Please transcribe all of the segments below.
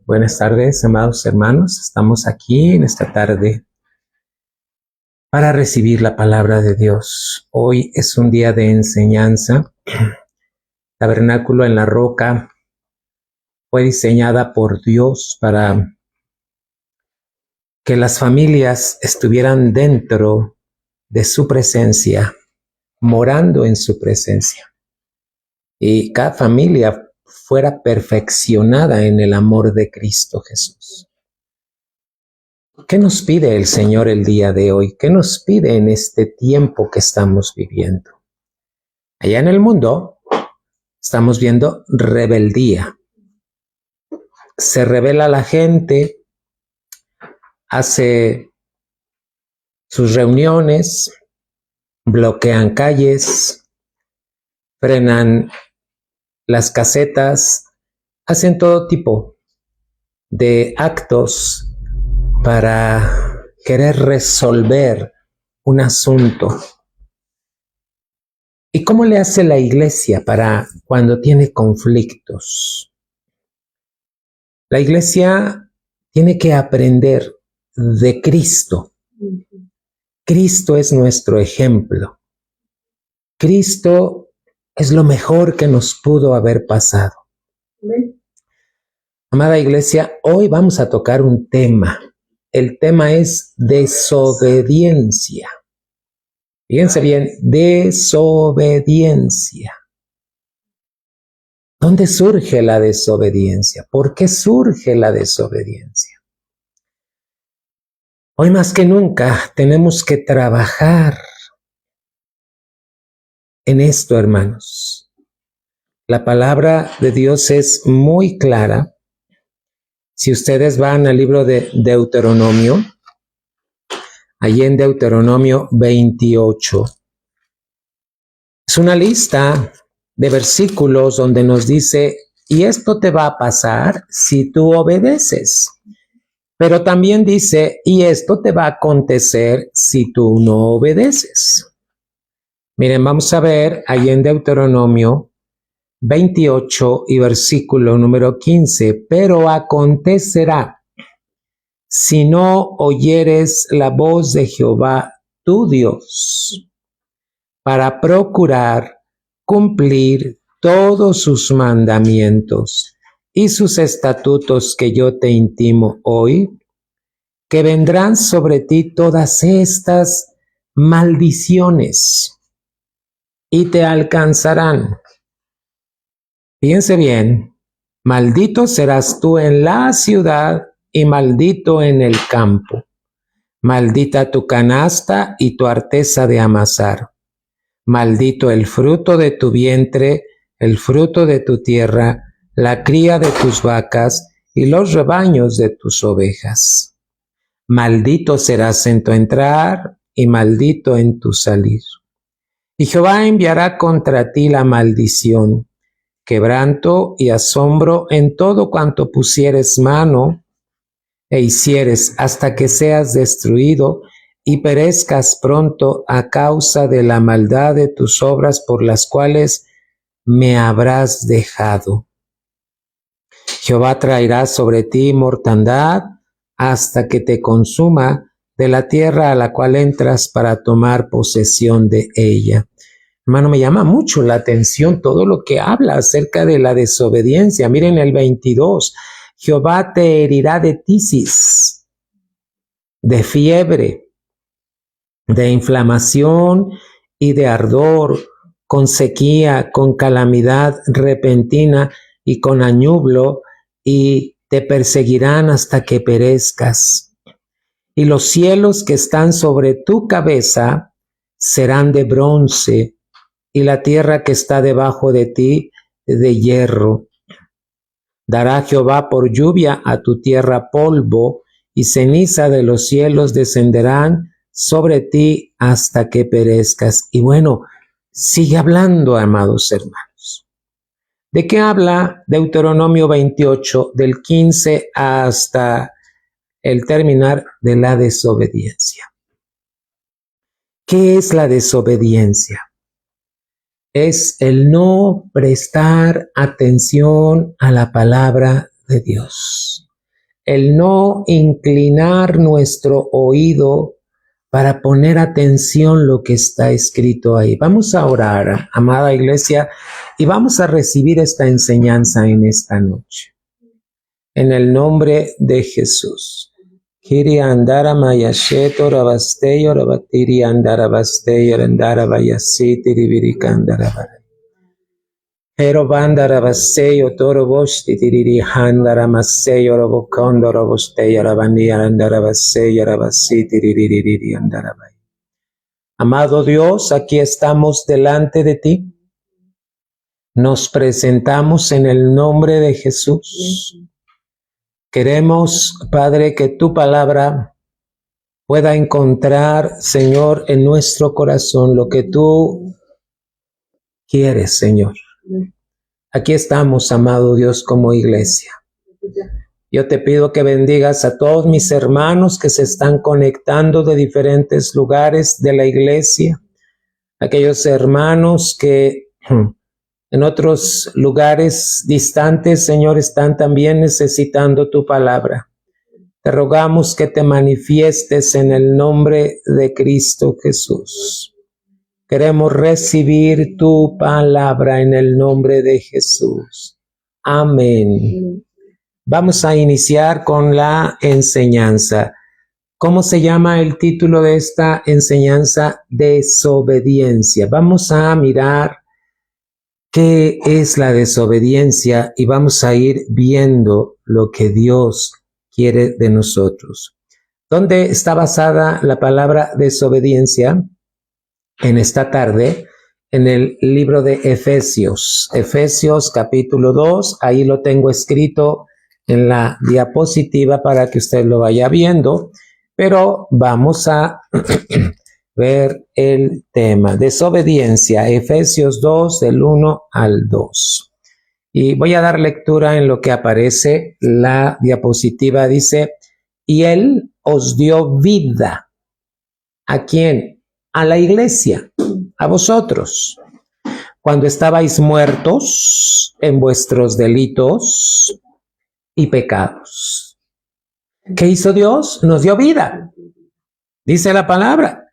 Buenas tardes, amados hermanos. Estamos aquí en esta tarde para recibir la palabra de Dios. Hoy es un día de enseñanza. Tabernáculo en la Roca fue diseñada por Dios para que las familias estuvieran dentro de su presencia, morando en su presencia. Y cada familia fuera perfeccionada en el amor de Cristo Jesús. ¿Qué nos pide el Señor el día de hoy? ¿Qué nos pide en este tiempo que estamos viviendo? Allá en el mundo estamos viendo rebeldía. Se rebela la gente, hace sus reuniones, bloquean calles, frenan las casetas, hacen todo tipo de actos para querer resolver un asunto. ¿Y cómo le hace la iglesia para cuando tiene conflictos? La iglesia tiene que aprender de Cristo. Cristo es nuestro ejemplo. Cristo es lo mejor que nos pudo haber pasado. Amada iglesia, hoy vamos a tocar un tema. El tema es desobediencia. Fíjense bien, desobediencia. ¿Dónde surge la desobediencia? ¿Por qué surge la desobediencia? Hoy más que nunca tenemos que trabajar en esto, hermanos. La palabra de Dios es muy clara. Si ustedes van al libro de Deuteronomio, allí en Deuteronomio 28, es una lista de versículos donde nos dice, y esto te va a pasar si tú obedeces. Pero también dice, y esto te va a acontecer si tú no obedeces. Miren, vamos a ver allí en Deuteronomio 28 y versículo número 15. Pero acontecerá, si no oyeres la voz de Jehová tu Dios, para procurar cumplir todos sus mandamientos y sus estatutos que yo te intimo hoy, que vendrán sobre ti todas estas maldiciones y te alcanzarán. Fíjense bien, maldito serás tú en la ciudad y maldito en el campo. Maldita tu canasta y tu arteza de amasar. Maldito el fruto de tu vientre, el fruto de tu tierra, la cría de tus vacas y los rebaños de tus ovejas. Maldito serás en tu entrar y maldito en tu salir. Y Jehová enviará contra ti la maldición, quebranto y asombro en todo cuanto pusieres mano e hicieres, hasta que seas destruido y perezcas pronto a causa de la maldad de tus obras por las cuales me habrás dejado. Jehová traerá sobre ti mortandad hasta que te consuma de la tierra a la cual entras para tomar posesión de ella. Hermano, me llama mucho la atención todo lo que habla acerca de la desobediencia. Miren el 22. Jehová te herirá de tisis, de fiebre, de inflamación y de ardor, con sequía, con calamidad repentina y con añublo, y te perseguirán hasta que perezcas. Y los cielos que están sobre tu cabeza serán de bronce, y la tierra que está debajo de ti de hierro. Dará Jehová por lluvia a tu tierra polvo, y ceniza de los cielos descenderán sobre ti hasta que perezcas. Y bueno, sigue hablando, amados hermanos. ¿De qué habla Deuteronomio 28, del 15 hasta el terminar de la desobediencia? ¿Qué es la desobediencia? Es el no prestar atención a la palabra de Dios. el no inclinar nuestro oído para poner atención lo que está escrito ahí. Vamos a orar, amada iglesia, y vamos a recibir esta enseñanza en esta noche. En el nombre de Jesús. Kiri andara mayasheto rabasteyo rabatiri andara basteyo andara bayasiti ribirikandara bara. Pero bandara baseyo toro boshti tiriri handara maseyo robokondo robosteyo rabandi andara baseyo rabasiti ririri andara bay. Amado Dios, aquí estamos delante de ti. Nos presentamos en el nombre de Jesús. Queremos, Padre, que tu palabra pueda encontrar, Señor, en nuestro corazón lo que tú quieres, Señor. Aquí estamos, amado Dios, como iglesia. Yo te pido que bendigas a todos mis hermanos que se están conectando de diferentes lugares de la iglesia, aquellos hermanos que en otros lugares distantes, Señor, están también necesitando tu palabra. Te rogamos que te manifiestes en el nombre de Cristo Jesús. Queremos recibir tu palabra en el nombre de Jesús. Amén. Vamos a iniciar con la enseñanza. ¿Cómo se llama el título de esta enseñanza? Desobediencia. Vamos a mirar qué es la desobediencia y vamos a ir viendo lo que Dios quiere de nosotros. ¿Dónde está basada la palabra desobediencia? En esta tarde, en el libro de Efesios. Efesios capítulo 2, ahí lo tengo escrito en la diapositiva para que usted lo vaya viendo, pero vamos a ver el tema. Desobediencia, Efesios 2, del 1 al 2. Y voy a dar lectura en lo que aparece. La diapositiva dice, y Él os dio vida. ¿A quién? A la iglesia, a vosotros. Cuando estabais muertos en vuestros delitos y pecados. ¿Qué hizo Dios? Nos dio vida. Dice la palabra.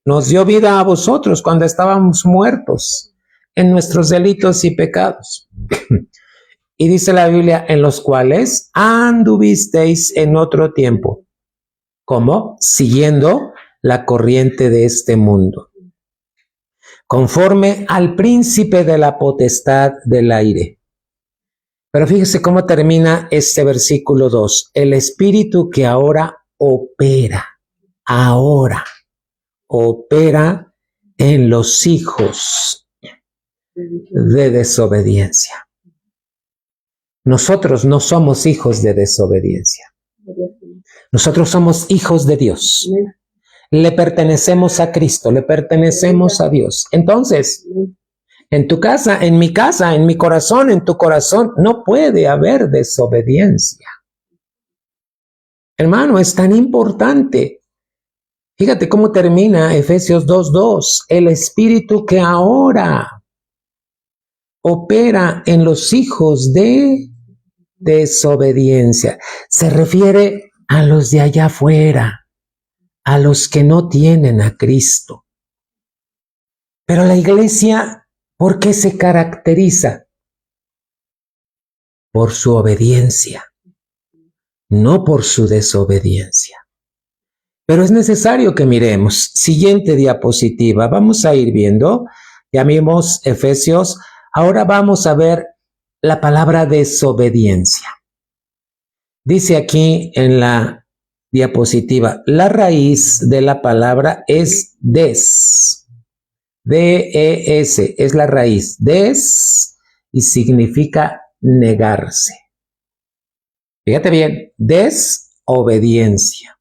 Nos dio vida a vosotros cuando estábamos muertos en nuestros delitos y pecados. Y dice la Biblia, en los cuales anduvisteis en otro tiempo. ¿Cómo? Siguiendo la corriente de este mundo. Conforme al príncipe de la potestad del aire. Pero fíjese cómo termina este versículo 2. El espíritu que ahora opera en los hijos de desobediencia. Nosotros no somos hijos de desobediencia. Nosotros somos hijos de Dios. Le pertenecemos a Cristo, le pertenecemos a Dios. Entonces, en tu casa, en mi corazón, en tu corazón, no puede haber desobediencia. Hermano, es tan importante. Fíjate cómo termina Efesios 2:2. El espíritu que ahora opera en los hijos de desobediencia. Se refiere a los de allá afuera, a los que no tienen a Cristo. Pero la iglesia, ¿por qué se caracteriza? Por su obediencia, no por su desobediencia. Pero es necesario que miremos. Siguiente diapositiva. Vamos a ir viendo. Ya vimos Efesios. Ahora vamos a ver la palabra desobediencia. Dice aquí en la diapositiva, la raíz de la palabra es des. D-E-S es la raíz. Des y significa negarse. Fíjate bien, desobediencia.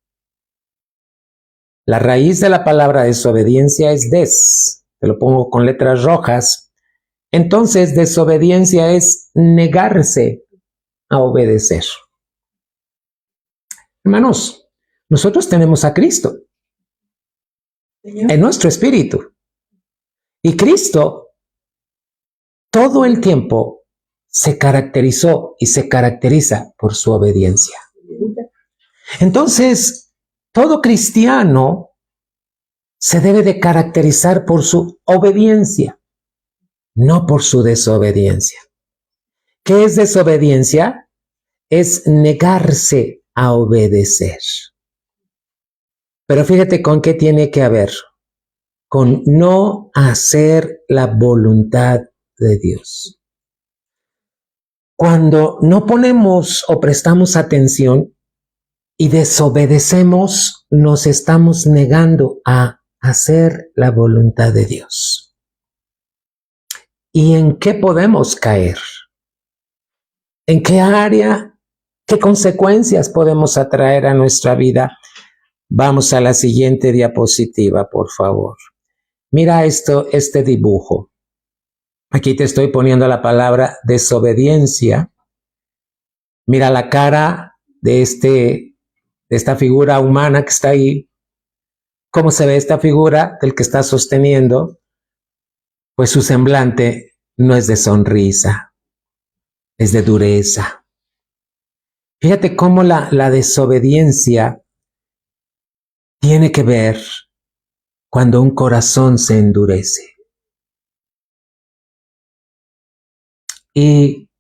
La raíz de la palabra desobediencia es des. Te lo pongo con letras rojas. Entonces, desobediencia es negarse a obedecer. Hermanos, nosotros tenemos a Cristo en nuestro espíritu. Y Cristo todo el tiempo se caracterizó y se caracteriza por su obediencia. Entonces, todo cristiano se debe de caracterizar por su obediencia, no por su desobediencia. ¿Qué es desobediencia? Es negarse a obedecer. Pero fíjate con qué tiene que ver. Con no hacer la voluntad de Dios. Cuando no ponemos o prestamos atención y desobedecemos, nos estamos negando a hacer la voluntad de Dios. ¿Y en qué podemos caer? ¿En qué área, qué consecuencias podemos atraer a nuestra vida? Vamos a la siguiente diapositiva, por favor. Mira este dibujo. Aquí te estoy poniendo la palabra desobediencia. Mira la cara de esta figura humana que está ahí. ¿Cómo se ve esta figura del que está sosteniendo? Pues su semblante no es de sonrisa, es de dureza. Fíjate cómo la desobediencia tiene que ver cuando un corazón se endurece. Y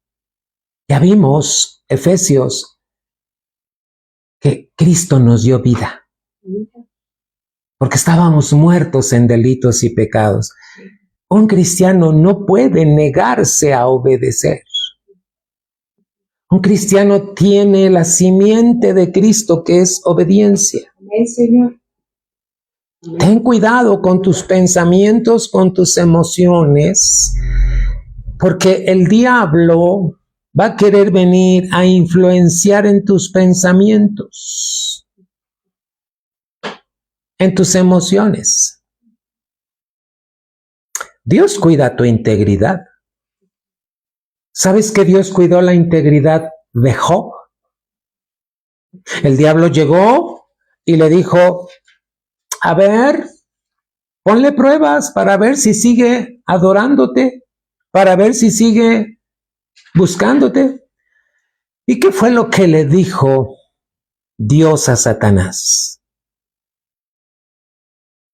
ya vimos, Efesios, que Cristo nos dio vida, porque estábamos muertos en delitos y pecados. Un cristiano no puede negarse a obedecer. Un cristiano tiene la simiente de Cristo, que es obediencia. Amén, Señor. Ten cuidado con tus pensamientos, con tus emociones, porque el diablo va a querer venir a influenciar en tus pensamientos, en tus emociones. Dios cuida tu integridad. ¿Sabes que Dios cuidó la integridad de Job? El diablo llegó y le dijo, a ver, ponle pruebas para ver si sigue adorándote, para ver si sigue buscándote. ¿Y qué fue lo que le dijo Dios a Satanás?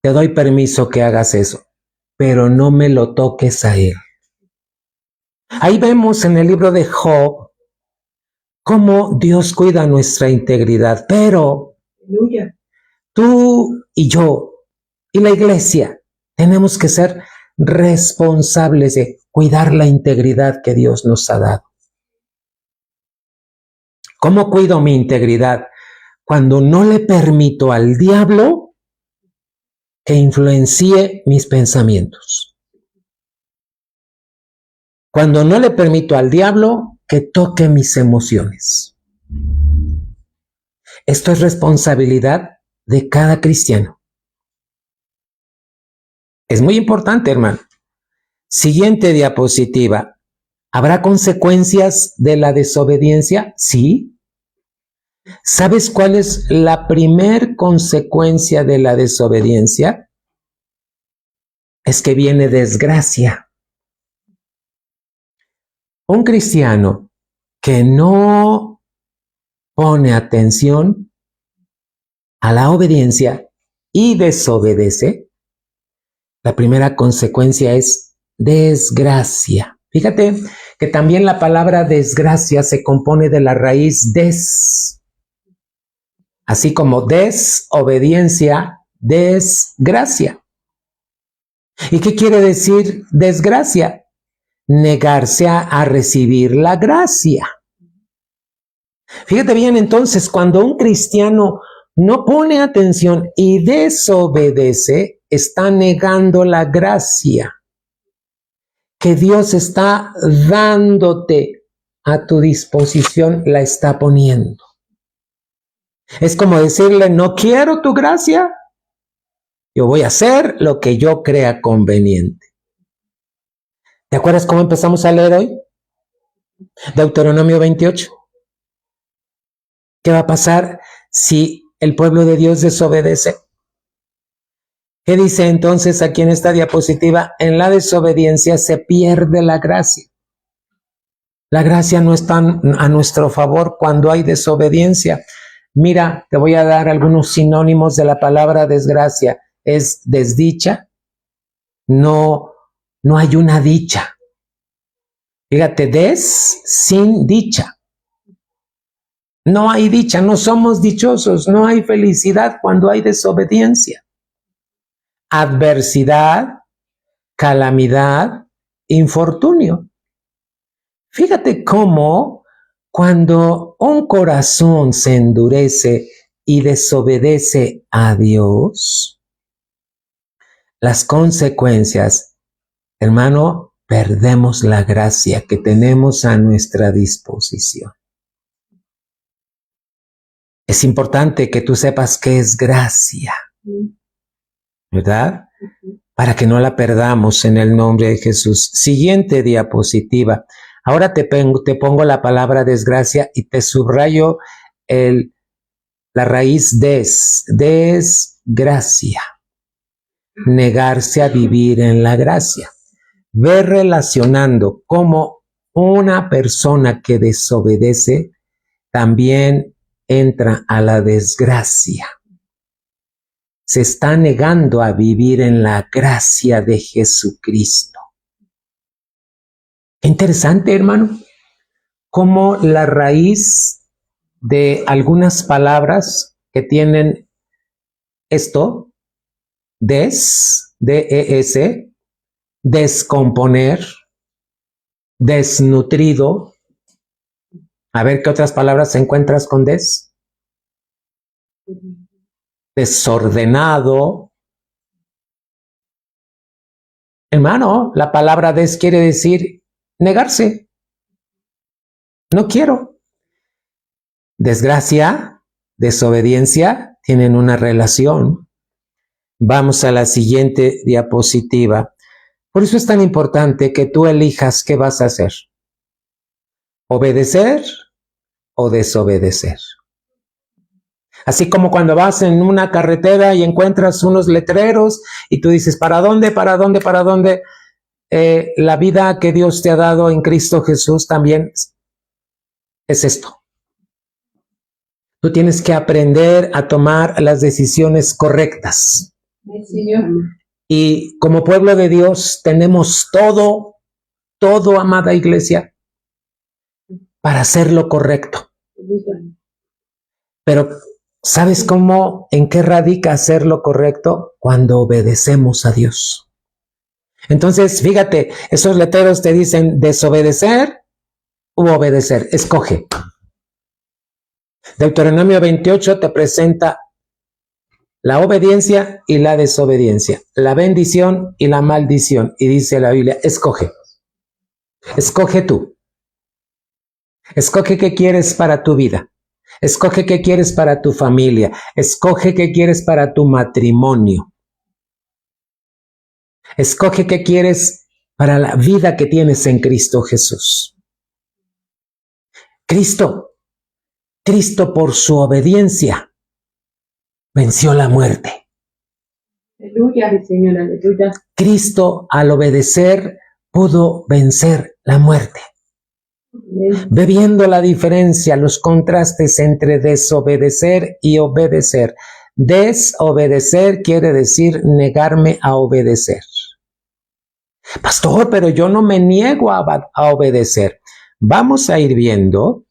Te doy permiso que hagas eso, pero no me lo toques a él. Ahí vemos en el libro de Job cómo Dios cuida nuestra integridad, pero Aleluya. tú y yo y la iglesia tenemos que ser responsables de cuidar la integridad que Dios nos ha dado. ¿Cómo cuido mi integridad? Cuando no le permito al diablo que influencie mis pensamientos. Cuando no le permito al diablo que toque mis emociones. Esto es responsabilidad de cada cristiano. Es muy importante, hermano. Siguiente diapositiva. ¿Habrá consecuencias de la desobediencia? Sí. ¿Sabes cuál es la primer consecuencia de la desobediencia? Es que viene desgracia. Un cristiano que no pone atención a la obediencia y desobedece, la primera consecuencia es desgracia. Fíjate que también la palabra desgracia se compone de la raíz des, así como desobediencia, desgracia. ¿Y qué quiere decir desgracia? Negarse a recibir la gracia. Fíjate bien, entonces, cuando un cristiano no pone atención y desobedece, está negando la gracia que Dios está dándote a tu disposición, la está poniendo. Es como decirle, no quiero tu gracia, yo voy a hacer lo que yo crea conveniente. ¿Te acuerdas cómo empezamos a leer hoy? Deuteronomio 28. ¿Qué va a pasar si el pueblo de Dios desobedece? ¿Qué dice entonces aquí en esta diapositiva? En la desobediencia se pierde la gracia. La gracia no está a nuestro favor cuando hay desobediencia. Mira, te voy a dar algunos sinónimos de la palabra desgracia. Es desdicha, no hay una dicha. Fíjate, sin dicha. No hay dicha, no somos dichosos, no hay felicidad cuando hay desobediencia. Adversidad, calamidad, infortunio. Fíjate cómo cuando un corazón se endurece y desobedece a Dios, las consecuencias, hermano, perdemos la gracia que tenemos a nuestra disposición. Es importante que tú sepas qué es gracia, ¿verdad? Para que no la perdamos en el nombre de Jesús. Siguiente diapositiva. Ahora te pongo la palabra desgracia y te subrayo la raíz desgracia. Negarse a vivir en la gracia. Ve relacionando cómo una persona que desobedece también entra a la desgracia. Se está negando a vivir en la gracia de Jesucristo. Interesante, hermano, cómo la raíz de algunas palabras que tienen esto, D-E-S, descomponer, desnutrido. A ver qué otras palabras encuentras con des. Desordenado. Hermano, la palabra des quiere decir negarse. No quiero. Desgracia, desobediencia, tienen una relación. Vamos a la siguiente diapositiva. Por eso es tan importante que tú elijas qué vas a hacer. ¿Obedecer o desobedecer? Así como cuando vas en una carretera y encuentras unos letreros y tú dices, ¿para dónde, para dónde, para dónde? La vida que Dios te ha dado en Cristo Jesús también es esto. Tú tienes que aprender a tomar las decisiones correctas. Sí, Señor. Y como pueblo de Dios tenemos todo, amada iglesia, para hacer lo correcto. Pero ¿sabes cómo, en qué radica hacer lo correcto? Cuando obedecemos a Dios. Entonces, fíjate, esos letreros te dicen desobedecer u obedecer. Escoge. Deuteronomio 28 te presenta la obediencia y la desobediencia, la bendición y la maldición. Y dice la Biblia, escoge. Escoge tú. Escoge qué quieres para tu vida. Escoge qué quieres para tu familia. Escoge qué quieres para tu matrimonio. Escoge qué quieres para la vida que tienes en Cristo Jesús. Cristo por su obediencia venció la muerte. Aleluya, Señor, aleluya. Cristo al obedecer pudo vencer la muerte. Ve viendo la diferencia, los contrastes entre desobedecer y obedecer. Desobedecer quiere decir negarme a obedecer. Pastor, pero yo no me niego a obedecer. Vamos a ir viendo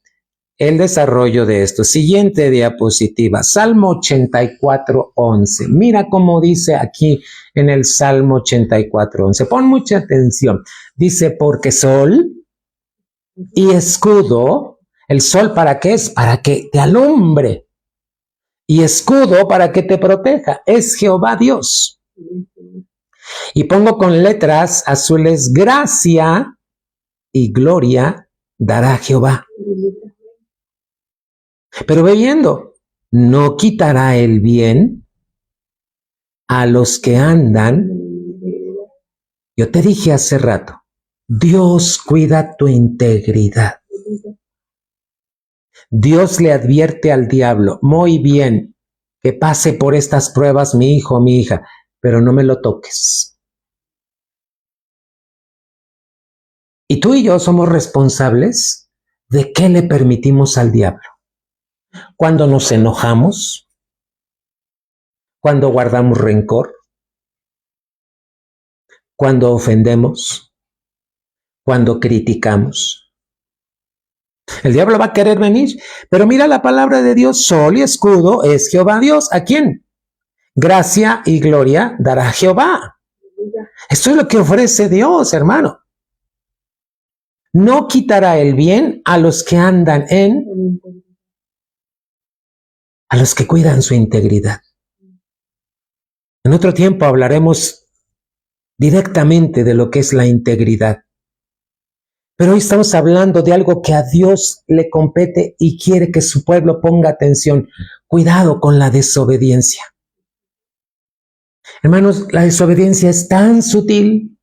el desarrollo de esto. Siguiente diapositiva, Salmo 84:11. Mira cómo dice aquí en el Salmo 84:11. Pon mucha atención. Dice, porque sol y escudo, ¿el sol para qué es? Para que te alumbre. Y escudo para que te proteja. Es Jehová Dios. Y pongo con letras azules, gracia y gloria dará Jehová. Pero ve viendo, no quitará el bien a los que andan. Yo te dije hace rato, Dios cuida tu integridad. Dios le advierte al diablo, muy bien, que pase por estas pruebas mi hijo, mi hija, pero no me lo toques. Y tú y yo somos responsables de qué le permitimos al diablo. cuando nos enojamos, cuando guardamos rencor, cuando ofendemos, cuando criticamos. El diablo va a querer venir, pero mira la palabra de Dios, sol y escudo es Jehová Dios. ¿A quién? Gracia y gloria dará Jehová. Esto es lo que ofrece Dios, hermano. No quitará el bien a los que andan a los que cuidan su integridad. En otro tiempo hablaremos directamente de lo que es la integridad. Pero hoy estamos hablando de algo que a Dios le compete y quiere que su pueblo ponga atención. Cuidado con la desobediencia. Hermanos, la desobediencia es tan sutil.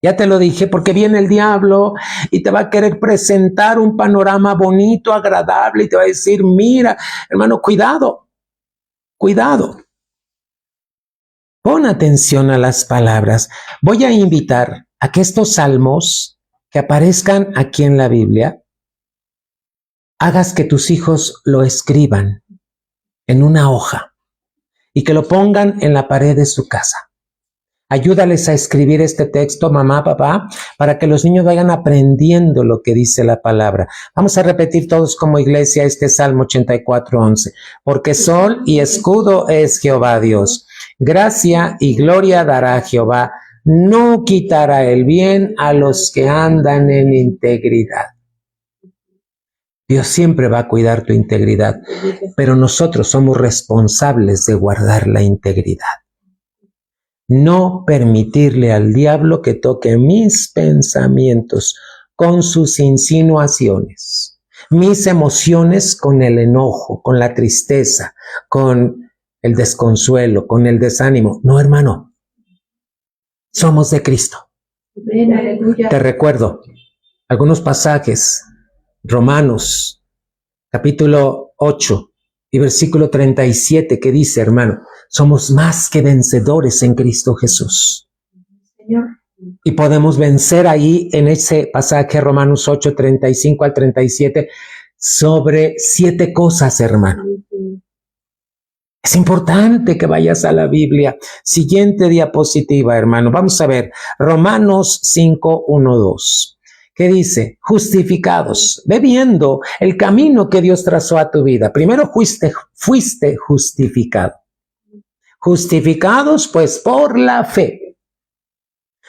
Ya te lo dije, porque viene el diablo y te va a querer presentar un panorama bonito, agradable, y te va a decir, mira, hermano, cuidado, cuidado. Pon atención a las palabras. Voy a invitar a que estos salmos que aparezcan aquí en la Biblia, hagas que tus hijos lo escriban en una hoja y que lo pongan en la pared de su casa. Ayúdales a escribir este texto, mamá, papá, para que los niños vayan aprendiendo lo que dice la palabra. Vamos a repetir todos como iglesia este Salmo 84:11. Porque sol y escudo es Jehová Dios. Gracia y gloria dará Jehová. No quitará el bien a los que andan en integridad. Dios siempre va a cuidar tu integridad, pero nosotros somos responsables de guardar la integridad. No permitirle al diablo que toque mis pensamientos con sus insinuaciones, mis emociones con el enojo, con la tristeza, con el desconsuelo, con el desánimo. No, hermano, somos de Cristo. Te recuerdo algunos pasajes, Romanos, capítulo 8 y versículo 37, que dice, hermano, somos más que vencedores en Cristo Jesús. Señor. Y podemos vencer ahí en ese pasaje, Romanos 8, 35 al 37, sobre 7 cosas, hermano. Es importante que vayas a la Biblia. Siguiente diapositiva, hermano. Vamos a ver, Romanos 5, 1, 2. ¿Qué dice? Justificados, ve viendo el camino que Dios trazó a tu vida. Primero fuiste justificado. Justificados pues por la fe.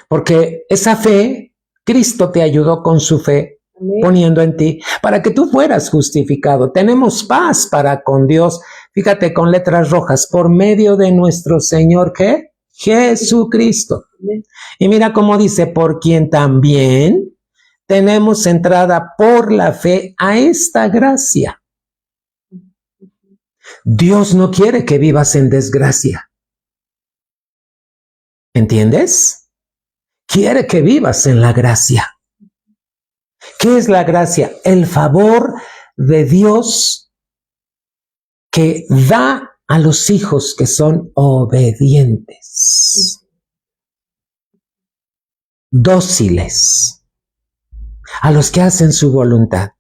Porque esa fe, Cristo te ayudó con su fe, poniendo en ti, para que tú fueras justificado. Tenemos paz para con Dios. Fíjate, con letras rojas, por medio de nuestro Señor, ¿qué? Jesucristo. Y mira cómo dice, por quien también tenemos entrada por la fe a esta gracia. Dios no quiere que vivas en desgracia. ¿Entiendes? Quiere que vivas en la gracia. ¿Qué es la gracia? El favor de Dios que da a los hijos que son obedientes, dóciles, a los que hacen su voluntad.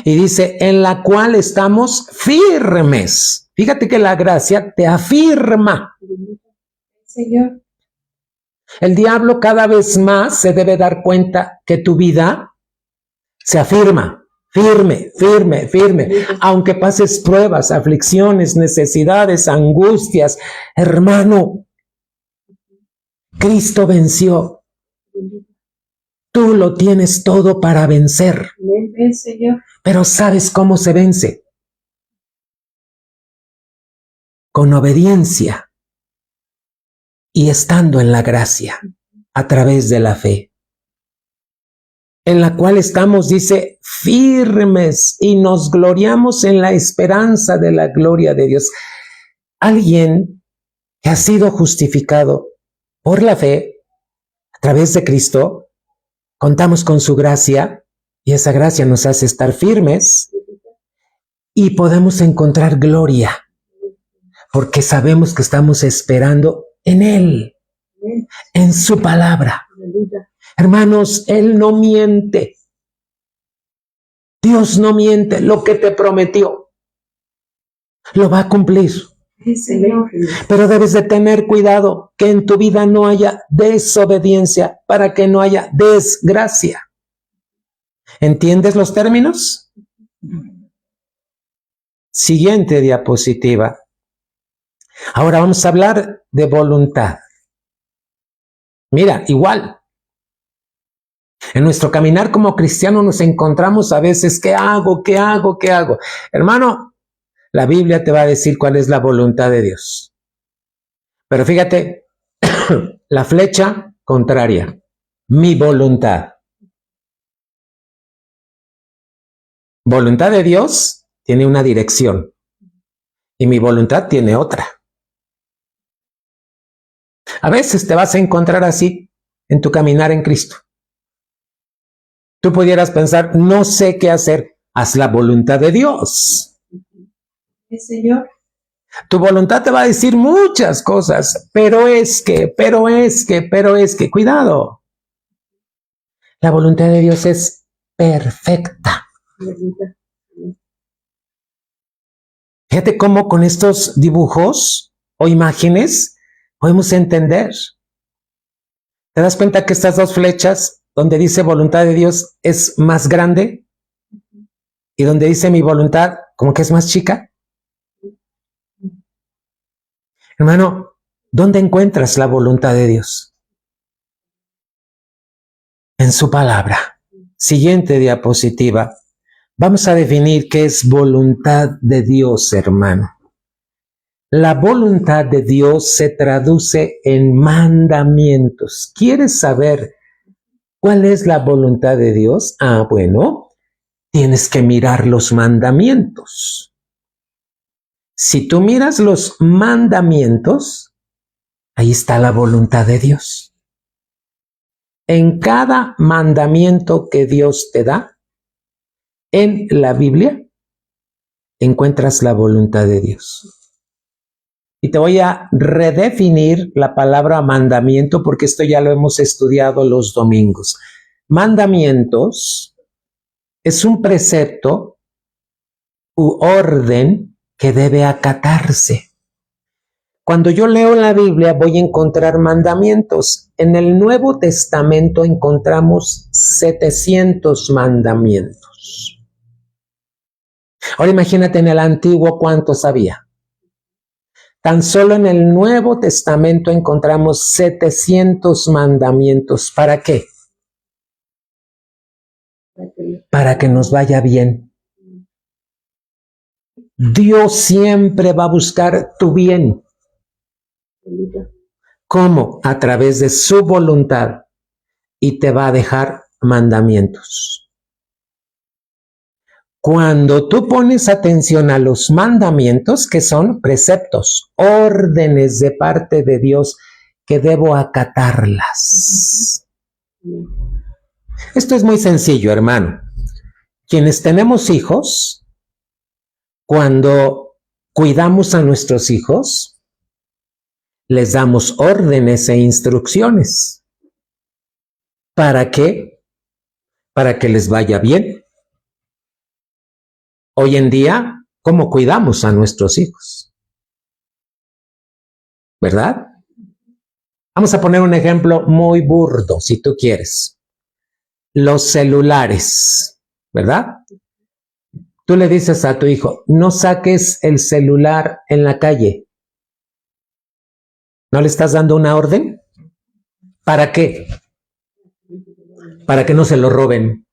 Y dice, en la cual estamos firmes. Fíjate que la gracia te afirma. Señor. El diablo cada vez más se debe dar cuenta que tu vida se afirma. Firme, firme, firme. Aunque pases pruebas, aflicciones, necesidades, angustias. Hermano, Cristo venció. Tú lo tienes todo para vencer. Ven, Señor. Pero ¿sabes cómo se vence? Con obediencia y estando en la gracia a través de la fe, en la cual estamos, dice, firmes y nos gloriamos en la esperanza de la gloria de Dios. Alguien que ha sido justificado por la fe a través de Cristo, contamos con su gracia y esa gracia nos hace estar firmes y podemos encontrar gloria porque sabemos que estamos esperando en Él, en su palabra. Hermanos, Él no miente. Dios no miente, lo que te prometió lo va a cumplir. Sí, Señor. Pero debes de tener cuidado que en tu vida no haya desobediencia para que no haya desgracia. ¿Entiendes los términos? Siguiente diapositiva. Ahora vamos a hablar de voluntad. Mira, igual. En nuestro caminar como cristianos nos encontramos a veces, ¿qué hago? ¿Qué hago? ¿Qué hago? Hermano, la Biblia te va a decir cuál es la voluntad de Dios. Pero fíjate, la flecha contraria, mi voluntad. Voluntad de Dios tiene una dirección y mi voluntad tiene otra. A veces te vas a encontrar así en tu caminar en Cristo. Tú pudieras pensar, no sé qué hacer, haz la voluntad de Dios. Sí, Señor. Tu voluntad te va a decir muchas cosas, pero es que, cuidado. La voluntad de Dios es perfecta. Fíjate cómo con estos dibujos o imágenes podemos entender. ¿Te das cuenta que estas dos flechas, donde dice voluntad de Dios, es más grande? Y donde dice mi voluntad, como que es más chica. Hermano, ¿dónde encuentras la voluntad de Dios? En su palabra. Siguiente diapositiva. Vamos a definir qué es voluntad de Dios, hermano. La voluntad de Dios se traduce en mandamientos. ¿Quieres saber cuál es la voluntad de Dios? Bueno, tienes que mirar los mandamientos. Si tú miras los mandamientos, ahí está la voluntad de Dios. En cada mandamiento que Dios te da, en la Biblia, encuentras la voluntad de Dios. Y te voy a redefinir la palabra mandamiento porque esto ya lo hemos estudiado los domingos. Mandamientos es un precepto u orden que debe acatarse. Cuando yo leo la Biblia voy a encontrar mandamientos. En el Nuevo Testamento encontramos 700 mandamientos. Ahora imagínate en el Antiguo cuántos había. Tan solo en el Nuevo Testamento encontramos 700 mandamientos. ¿Para qué? Para que nos vaya bien. Dios siempre va a buscar tu bien. ¿Cómo? A través de su voluntad. Y te va a dejar mandamientos. Cuando tú pones atención a los mandamientos, que son preceptos, órdenes de parte de Dios, que debo acatarlas. Esto es muy sencillo, hermano. Quienes tenemos hijos, cuando cuidamos a nuestros hijos, les damos órdenes e instrucciones. ¿Para qué? Para que les vaya bien. Hoy en día, ¿cómo cuidamos a nuestros hijos? ¿Verdad? Vamos a poner un ejemplo muy burdo, si tú quieres. Los celulares, ¿verdad? Tú le dices a tu hijo, no saques el celular en la calle. ¿No le estás dando una orden? ¿Para qué? Para que no se lo roben.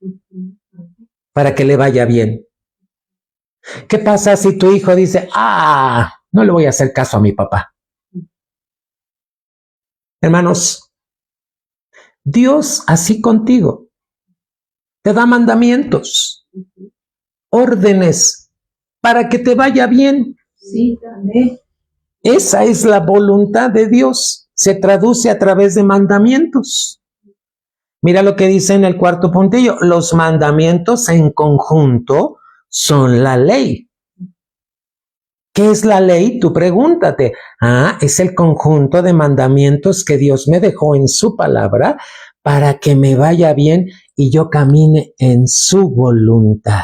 Para que le vaya bien. ¿Qué pasa si tu hijo dice, no le voy a hacer caso a mi papá? Hermanos, Dios así contigo te da mandamientos, órdenes, para que te vaya bien. Sí, amén. Esa es la voluntad de Dios. Se traduce a través de mandamientos. Mira lo que dice en el cuarto puntillo. Los mandamientos en conjunto son la ley. ¿Qué es la ley? Tú pregúntate. Es el conjunto de mandamientos que Dios me dejó en su palabra para que me vaya bien y yo camine en su voluntad.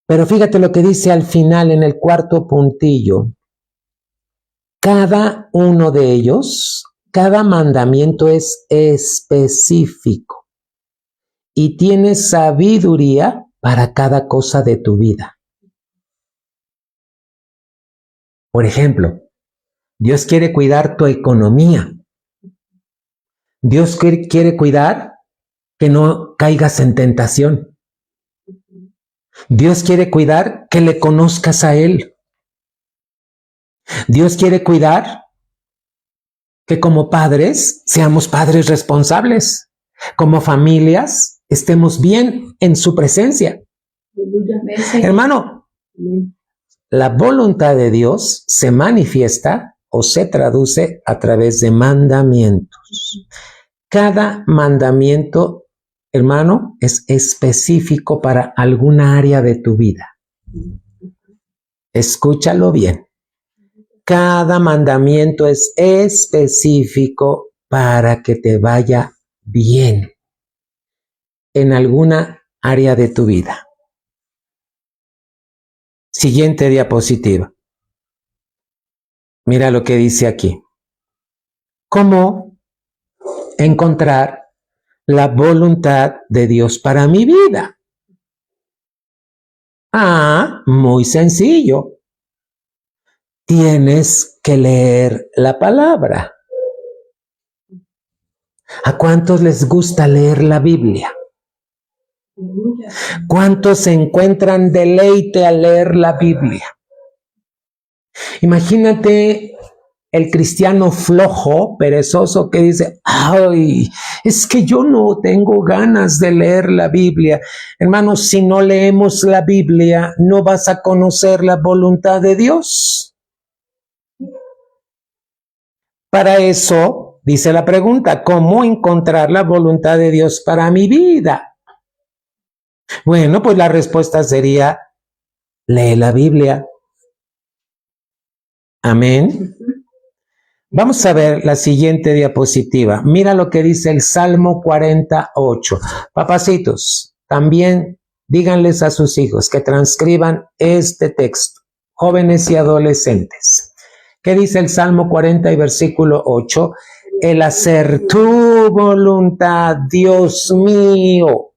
Pero fíjate lo que dice al final en el cuarto puntillo. Cada uno de ellos, cada mandamiento es específico y tiene sabiduría para cada cosa de tu vida. Por ejemplo, Dios quiere cuidar tu economía. Dios quiere cuidar que no caigas en tentación. Dios quiere cuidar que le conozcas a Él. Dios quiere cuidar que como padres seamos padres responsables. Como familias estemos bien en su presencia. Hermano, la voluntad de Dios se manifiesta o se traduce a través de mandamientos. Cada mandamiento, hermano, es específico para alguna área de tu vida. Escúchalo bien. Cada mandamiento es específico para que te vaya bien en alguna área de tu vida. Siguiente diapositiva. Mira lo que dice aquí. ¿Cómo encontrar la voluntad de Dios para mi vida? Muy sencillo. Tienes que leer la palabra. ¿A cuántos les gusta leer la Biblia? ¿Cuántos encuentran deleite al leer la Biblia? Imagínate el cristiano flojo, perezoso, que dice, ay, es que yo no tengo ganas de leer la Biblia. Hermanos, si no leemos la Biblia, no vas a conocer la voluntad de Dios. Para eso, dice la pregunta, ¿cómo encontrar la voluntad de Dios para mi vida? Bueno, pues la respuesta sería, lee la Biblia. Amén. Vamos a ver la siguiente diapositiva. Mira lo que dice el Salmo 48. Papacitos, también díganles a sus hijos que transcriban este texto, jóvenes y adolescentes. ¿Qué dice el Salmo 40 y versículo 8? El hacer tu voluntad, Dios mío,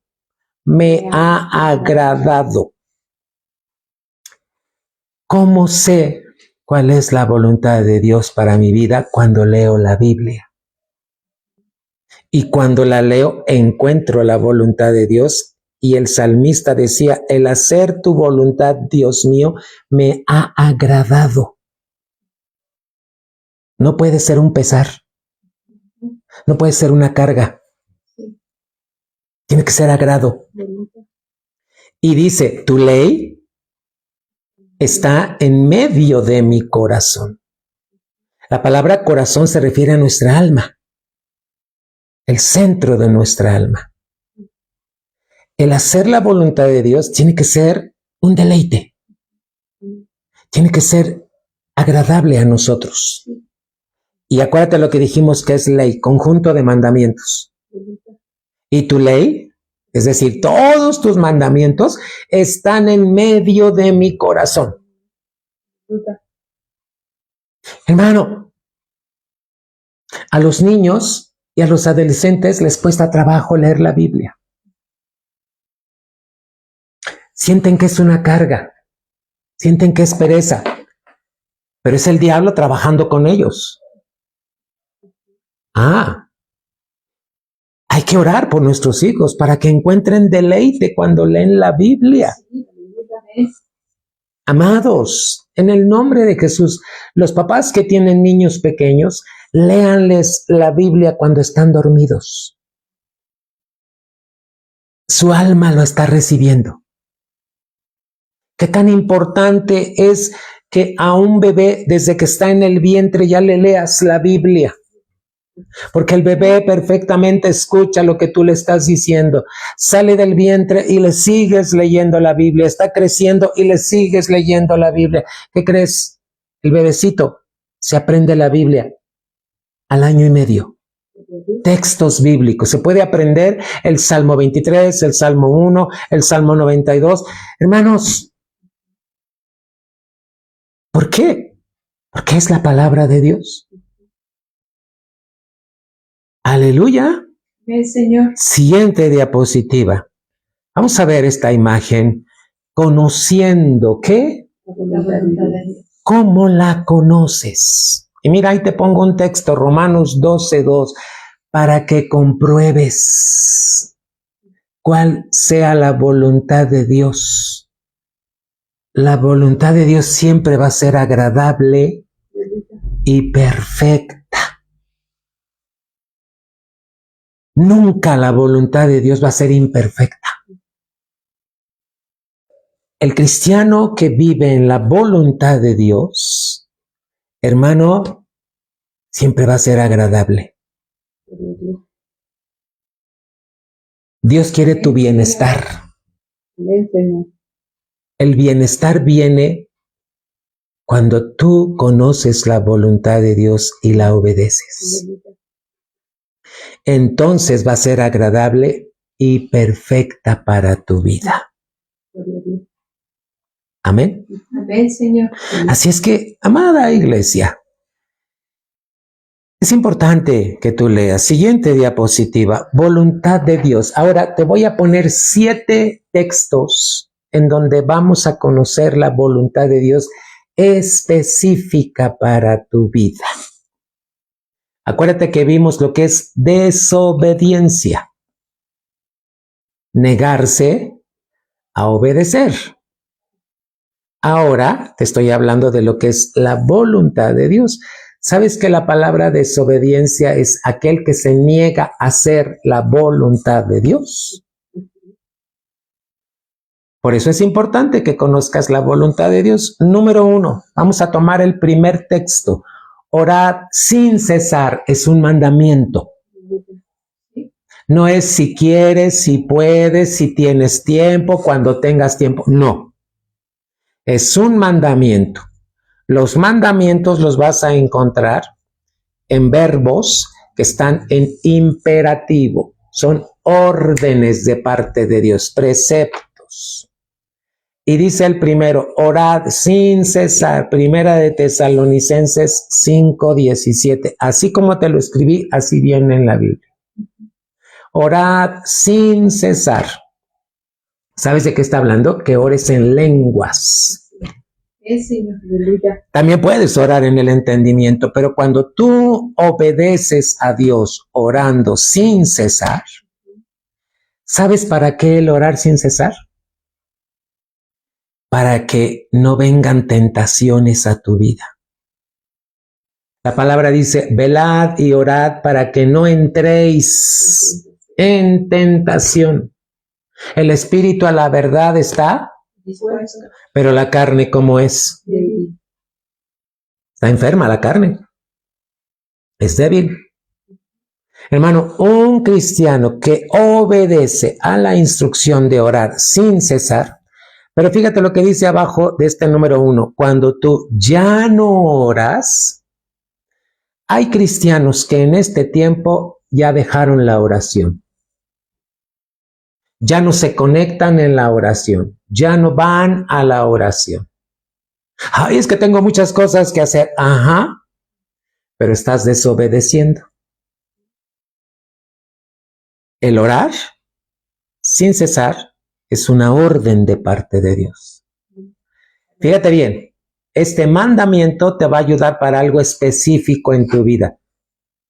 me ha agradado. ¿Cómo sé cuál es la voluntad de Dios para mi vida? Cuando leo la Biblia. Y cuando la leo, encuentro la voluntad de Dios. Y el salmista decía, el hacer tu voluntad, Dios mío, me ha agradado. No puede ser un pesar. No puede ser una carga. Tiene que ser agrado. Y dice, tu ley está en medio de mi corazón. La palabra corazón se refiere a nuestra alma, el centro de nuestra alma. El hacer la voluntad de Dios tiene que ser un deleite. Tiene que ser agradable a nosotros. Y acuérdate lo que dijimos que es ley, conjunto de mandamientos. Y tu ley, es decir, todos tus mandamientos están en medio de mi corazón. Hermano, a los niños y a los adolescentes les cuesta trabajo leer la Biblia. Sienten que es una carga, sienten que es pereza, pero es el diablo trabajando con ellos. Hay que orar por nuestros hijos para que encuentren deleite cuando leen la Biblia. Amados, en el nombre de Jesús, los papás que tienen niños pequeños, léanles la Biblia cuando están dormidos. Su alma lo está recibiendo. Qué tan importante es que a un bebé, desde que está en el vientre, ya le leas la Biblia. Porque el bebé perfectamente escucha lo que tú le estás diciendo. Sale del vientre y le sigues leyendo la Biblia. Está creciendo y le sigues leyendo la Biblia. ¿Qué crees? El bebecito se aprende la Biblia al año y medio. Textos bíblicos. Se puede aprender el Salmo 23, el Salmo 1, el Salmo 92. Hermanos, ¿Por qué? Porque es la palabra de Dios. Aleluya. Amén, Señor. Siguiente diapositiva. Vamos a ver esta imagen. Conociendo, ¿qué? La voluntad de Dios. ¿Cómo la conoces? Y mira, ahí te pongo un texto, Romanos 12:2, para que compruebes cuál sea la voluntad de Dios. La voluntad de Dios siempre va a ser agradable y perfecta. Nunca la voluntad de Dios va a ser imperfecta. El cristiano que vive en la voluntad de Dios, hermano, siempre va a ser agradable. Dios quiere tu bienestar. El bienestar viene cuando tú conoces la voluntad de Dios y la obedeces. Entonces va a ser agradable y perfecta para tu vida. Amén. Amén, Señor. Así es que, amada iglesia, es importante que tú leas. Siguiente diapositiva, voluntad de Dios. Ahora te voy a poner 7 textos en donde vamos a conocer la voluntad de Dios específica para tu vida. Acuérdate que vimos lo que es desobediencia. Negarse a obedecer. Ahora te estoy hablando de lo que es la voluntad de Dios. ¿Sabes que la palabra desobediencia es aquel que se niega a hacer la voluntad de Dios? Por eso es importante que conozcas la voluntad de Dios. Número 1, vamos a tomar el primer texto. Orad sin cesar es un mandamiento. No es si quieres, si puedes, si tienes tiempo, cuando tengas tiempo. No. Es un mandamiento. Los mandamientos los vas a encontrar en verbos que están en imperativo. Son órdenes de parte de Dios, preceptos. Y dice el primero, orad sin cesar. Primera de Tesalonicenses 5:17. Así como te lo escribí, así viene en la Biblia. Orad sin cesar. ¿Sabes de qué está hablando? Que ores en lenguas. Señor. Aleluya. También puedes orar en el entendimiento, pero cuando tú obedeces a Dios orando sin cesar, ¿sabes para qué el orar sin cesar? Para que no vengan tentaciones a tu vida. La palabra dice, velad y orad para que no entréis en tentación. El espíritu a la verdad está, pero la carne, ¿cómo es? Está enferma la carne. Es débil. Hermano, un cristiano que obedece a la instrucción de orar sin cesar, pero fíjate lo que dice abajo de este número 1, cuando tú ya no oras, hay cristianos que en este tiempo ya dejaron la oración. Ya no se conectan en la oración, ya no van a la oración. Ay, es que tengo muchas cosas que hacer. Ajá, pero estás desobedeciendo. El orar sin cesar es una orden de parte de Dios. Fíjate bien, este mandamiento te va a ayudar para algo específico en tu vida,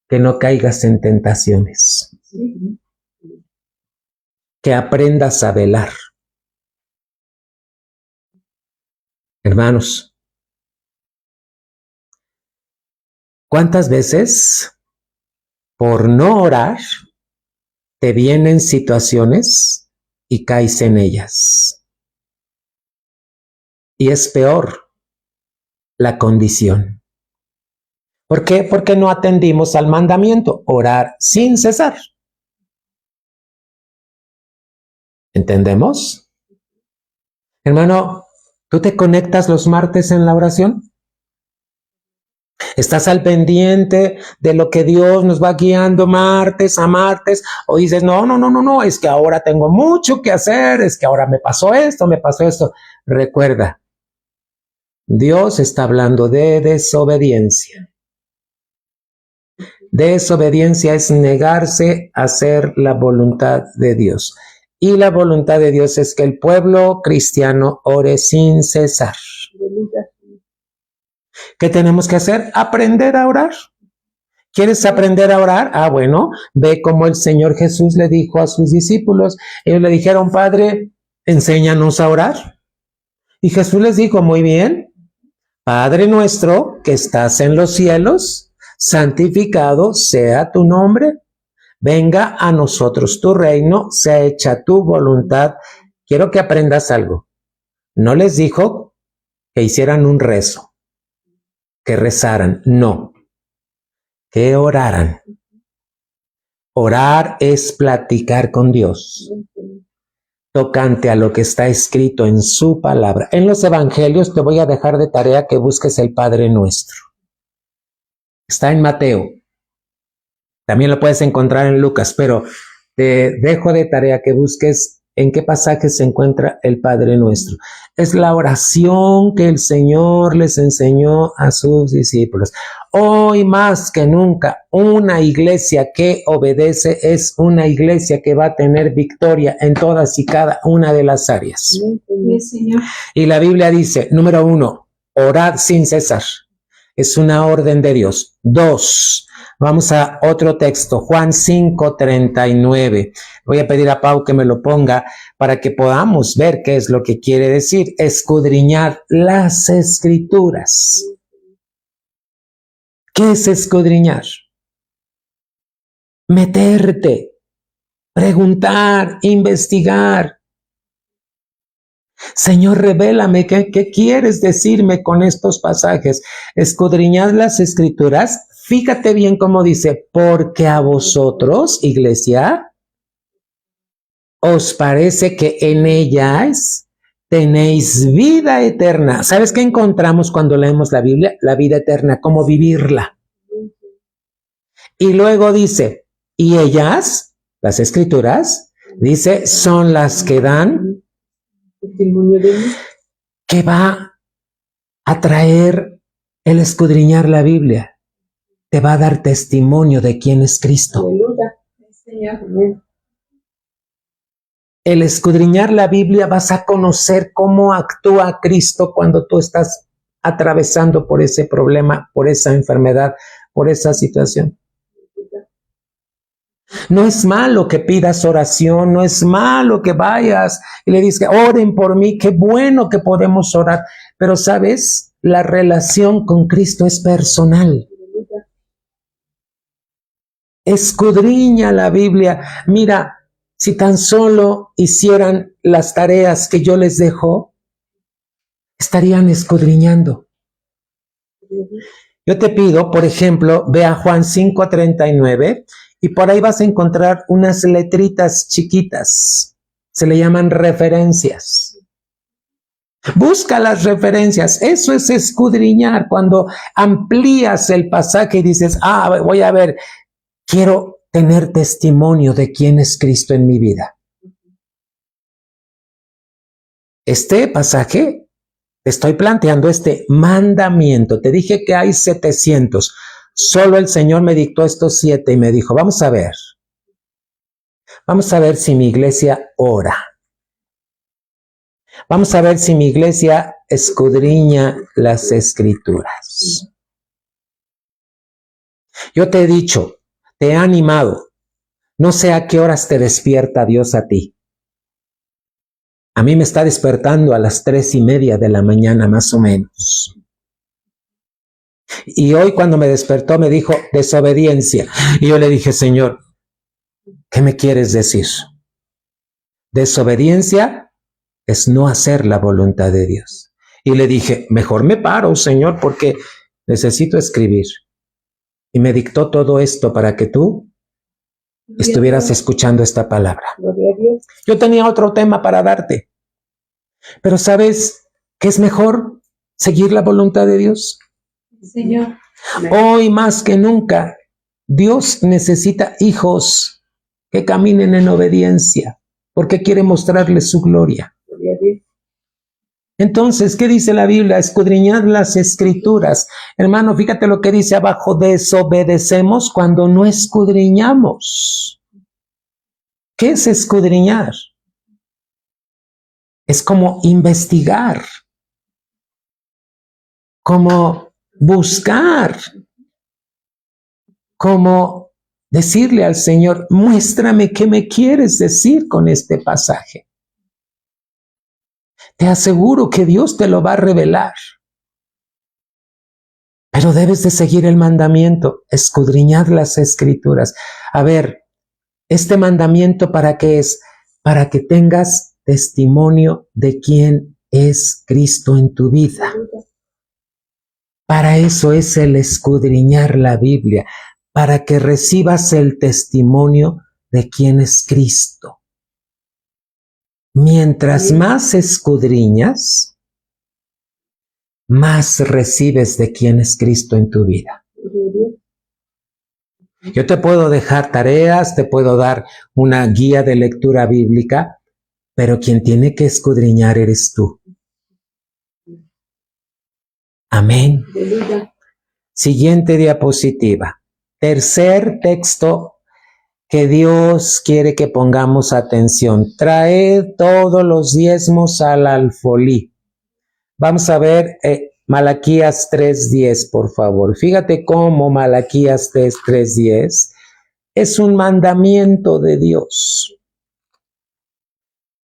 que no caigas en tentaciones, que aprendas a velar. Hermanos, ¿cuántas veces por no orar te vienen situaciones y caes en ellas? Y es peor la condición. ¿Por qué? Porque no atendimos al mandamiento, orar sin cesar. ¿Entendemos? Hermano, ¿tú te conectas los martes en la oración? ¿Estás al pendiente de lo que Dios nos va guiando martes a martes? ¿O dices, no, es que ahora tengo mucho que hacer, es que ahora me pasó esto? Recuerda, Dios está hablando de desobediencia. Desobediencia es negarse a hacer la voluntad de Dios. Y la voluntad de Dios es que el pueblo cristiano ore sin cesar. ¿Qué tenemos que hacer? Aprender a orar. ¿Quieres aprender a orar? Ah, bueno, ve como el Señor Jesús le dijo a sus discípulos. Ellos le dijeron, Padre, enséñanos a orar. Y Jesús les dijo, muy bien, Padre nuestro que estás en los cielos, santificado sea tu nombre. Venga a nosotros tu reino, sea hecha tu voluntad. Quiero que aprendas algo. No les dijo que hicieran un rezo, que rezaran, no, que oraran. Orar es platicar con Dios, tocante a lo que está escrito en su palabra. En los evangelios te voy a dejar de tarea que busques el Padre Nuestro. Está en Mateo. También lo puedes encontrar en Lucas, pero te dejo de tarea que busques en qué pasaje se encuentra el Padre Nuestro. Es la oración que el Señor les enseñó a sus discípulos. Hoy más que nunca, una iglesia que obedece es una iglesia que va a tener victoria en todas y cada una de las áreas. Sí, Señor. Y la Biblia dice, número 1, orad sin cesar. Es una orden de Dios. 2, vamos a otro texto, Juan 5:39. Voy a pedir a Pau que me lo ponga para que podamos ver qué es lo que quiere decir. Escudriñar las escrituras. ¿Qué es escudriñar? Meterte, preguntar, investigar. Señor, revélame, ¿qué quieres decirme con estos pasajes? Escudriñad las escrituras. Fíjate bien cómo dice, porque a vosotros, iglesia, os parece que en ellas tenéis vida eterna. ¿Sabes qué encontramos cuando leemos la Biblia? La vida eterna, cómo vivirla. Y luego dice, y ellas, las escrituras, dice, son las que dan, que va a traer el escudriñar la Biblia. Te va a dar testimonio de quién es Cristo. Señor. El escudriñar la Biblia vas a conocer cómo actúa Cristo cuando tú estás atravesando por ese problema, por esa enfermedad, por esa situación. No es malo que pidas oración, no es malo que vayas y le digas, oren por mí, qué bueno que podemos orar. Pero, ¿sabes? La relación con Cristo es personal. Escudriña la Biblia. Mira, si tan solo hicieran las tareas que yo les dejo, estarían escudriñando. Yo te pido, por ejemplo, ve a Juan 5:39 y por ahí vas a encontrar unas letritas chiquitas. Se le llaman referencias. Busca las referencias. Eso es escudriñar. Cuando amplías el pasaje y dices, voy a ver, quiero tener testimonio de quién es Cristo en mi vida. Este pasaje, te estoy planteando este mandamiento. Te dije que hay 700. Solo el Señor me dictó estos 7 y me dijo, vamos a ver si mi iglesia ora. Vamos a ver si mi iglesia escudriña las escrituras. Yo te he dicho, te he animado, no sé a qué horas te despierta Dios a ti. A mí me está despertando a las 3:30 de la mañana más o menos. Y hoy cuando me despertó me dijo, desobediencia. Y yo le dije, Señor, ¿qué me quieres decir? Desobediencia es no hacer la voluntad de Dios. Y le dije, mejor me paro, Señor, porque necesito escribir. Y me dictó todo esto para que tú estuvieras escuchando esta palabra. Yo tenía otro tema para darte. Pero ¿sabes qué es mejor? Seguir la voluntad de Dios. Señor. Hoy más que nunca, Dios necesita hijos que caminen en obediencia, porque quiere mostrarles su gloria. Entonces, ¿qué dice la Biblia? Escudriñad las escrituras. Hermano, fíjate lo que dice abajo: desobedecemos cuando no escudriñamos. ¿Qué es escudriñar? Es como investigar, como buscar, como decirle al Señor: muéstrame qué me quieres decir con este pasaje. Te aseguro que Dios te lo va a revelar. Pero debes de seguir el mandamiento: escudriñad las escrituras. A ver, ¿este mandamiento para qué es? Para que tengas testimonio de quién es Cristo en tu vida. Para eso es el escudriñar la Biblia, para que recibas el testimonio de quién es Cristo. Mientras más escudriñas, más recibes de quién es Cristo en tu vida. Yo te puedo dejar tareas, te puedo dar una guía de lectura bíblica, pero quien tiene que escudriñar eres tú. Amén. Siguiente diapositiva. Tercer texto que Dios quiere que pongamos atención: traed todos los diezmos al alfolí. Vamos a ver Malaquías 3:10, por favor. Fíjate cómo Malaquías 3:10 es un mandamiento de Dios.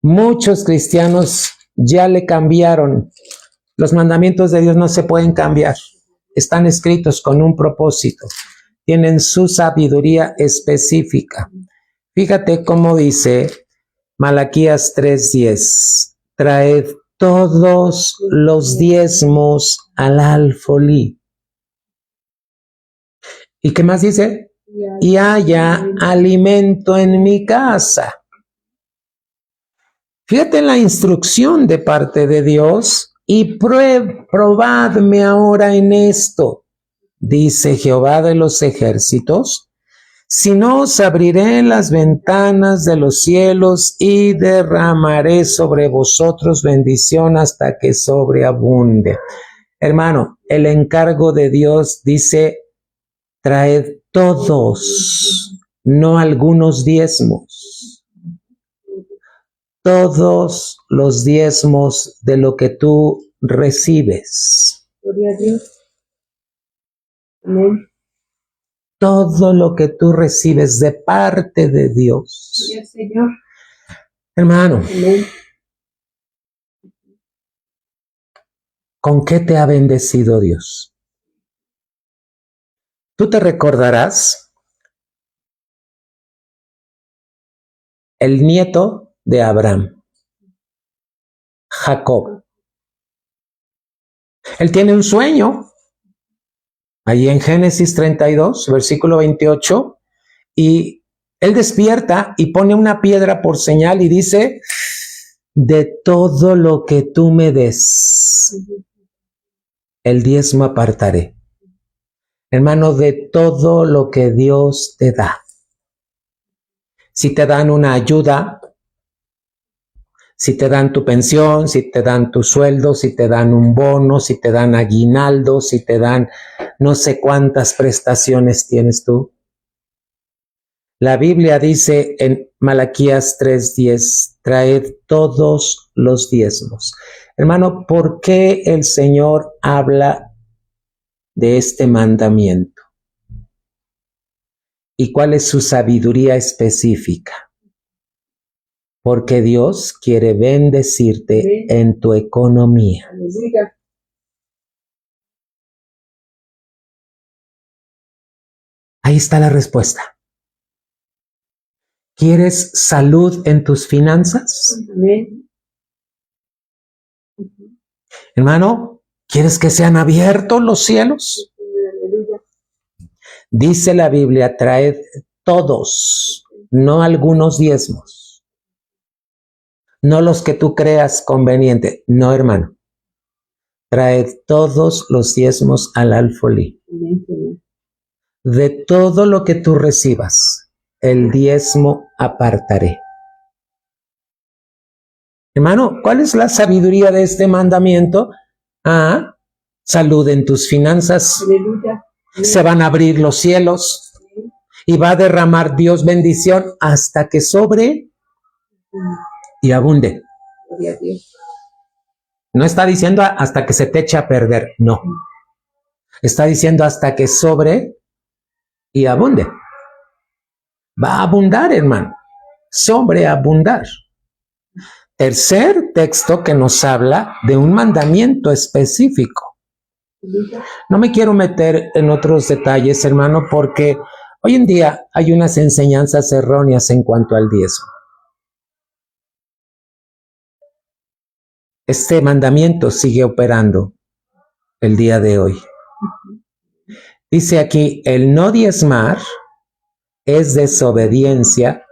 Muchos cristianos ya le cambiaron. Los mandamientos de Dios no se pueden cambiar. Están escritos con un propósito. Tienen su sabiduría específica. Fíjate cómo dice Malaquías 3:10. Traed todos los diezmos al alfolí. ¿Y qué más dice? Y haya alimento en mi casa. Fíjate la instrucción de parte de Dios: y probadme ahora en esto, dice Jehová de los ejércitos, si no os abriré las ventanas de los cielos y derramaré sobre vosotros bendición hasta que sobreabunde. Hermano, el encargo de Dios dice: traed todos, no algunos diezmos. Todos los diezmos de lo que tú recibes. Gloria a Dios. Amén. Todo lo que tú recibes de parte de Dios. Gloria al Señor. Hermano, Amén. ¿con qué te ha bendecido Dios? Tú te recordarás el nieto de Abraham, Jacob. Él tiene un sueño, ahí en Génesis 32, versículo 28, y él despierta y pone una piedra por señal y dice: de todo lo que tú me des, el diezmo apartaré. Hermano, de todo lo que Dios te da. Si te dan una ayuda, si te dan tu pensión, si te dan tu sueldo, si te dan un bono, si te dan aguinaldo, si te dan no sé cuántas prestaciones tienes tú. La Biblia dice en Malaquías 3:10: traed todos los diezmos. Hermano, ¿por qué el Señor habla de este mandamiento? ¿Y cuál es su sabiduría específica? Porque Dios quiere bendecirte en tu economía. Ahí está la respuesta. ¿Quieres salud en tus finanzas? Amén. Hermano, ¿quieres que sean abiertos los cielos? Dice la Biblia: traed todos, no algunos diezmos. No los que tú creas conveniente. No, hermano. Traed todos los diezmos al alfolí. De todo lo que tú recibas, el diezmo apartaré. Hermano, ¿cuál es la sabiduría de este mandamiento? Salud en tus finanzas. Aleluya. Se van a abrir los cielos y va a derramar Dios bendición hasta que sobre y abunde. Gloria a Dios. No está diciendo hasta que se te eche a perder, no. Está diciendo hasta que sobre y abunde. Va a abundar, hermano. Sobreabundar. Tercer texto que nos habla de un mandamiento específico. No me quiero meter en otros detalles, hermano, porque hoy en día hay unas enseñanzas erróneas en cuanto al diezmo. Este mandamiento sigue operando el día de hoy. Dice aquí, el no diezmar es desobediencia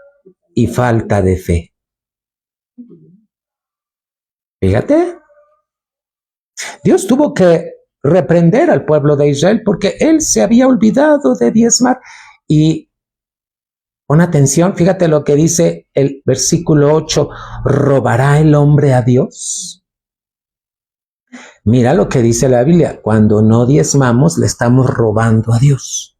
y falta de fe. Fíjate, Dios tuvo que reprender al pueblo de Israel porque él se había olvidado de diezmar. Y pon atención, fíjate lo que dice el versículo 8, ¿robará el hombre a Dios? Mira lo que dice la Biblia, cuando no diezmamos le estamos robando a Dios,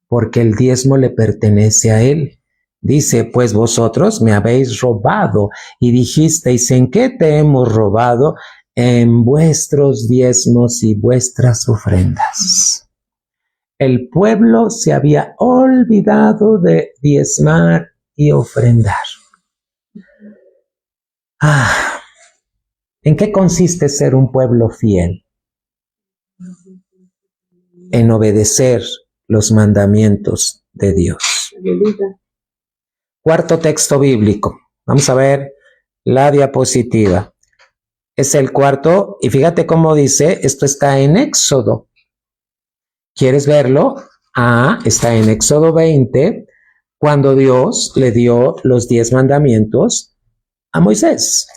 porque el diezmo le pertenece a él. Dice, pues vosotros me habéis robado y dijisteis, ¿en qué te hemos robado? En vuestros diezmos y vuestras ofrendas. El pueblo se había olvidado de diezmar y ofrendar. ¿En qué consiste ser un pueblo fiel? En obedecer los mandamientos de Dios. Cuarto texto bíblico. Vamos a ver la diapositiva. Es el cuarto, y fíjate cómo dice, esto está en Éxodo. ¿Quieres verlo? Está en Éxodo 20, cuando Dios le dio los 10 mandamientos a Moisés.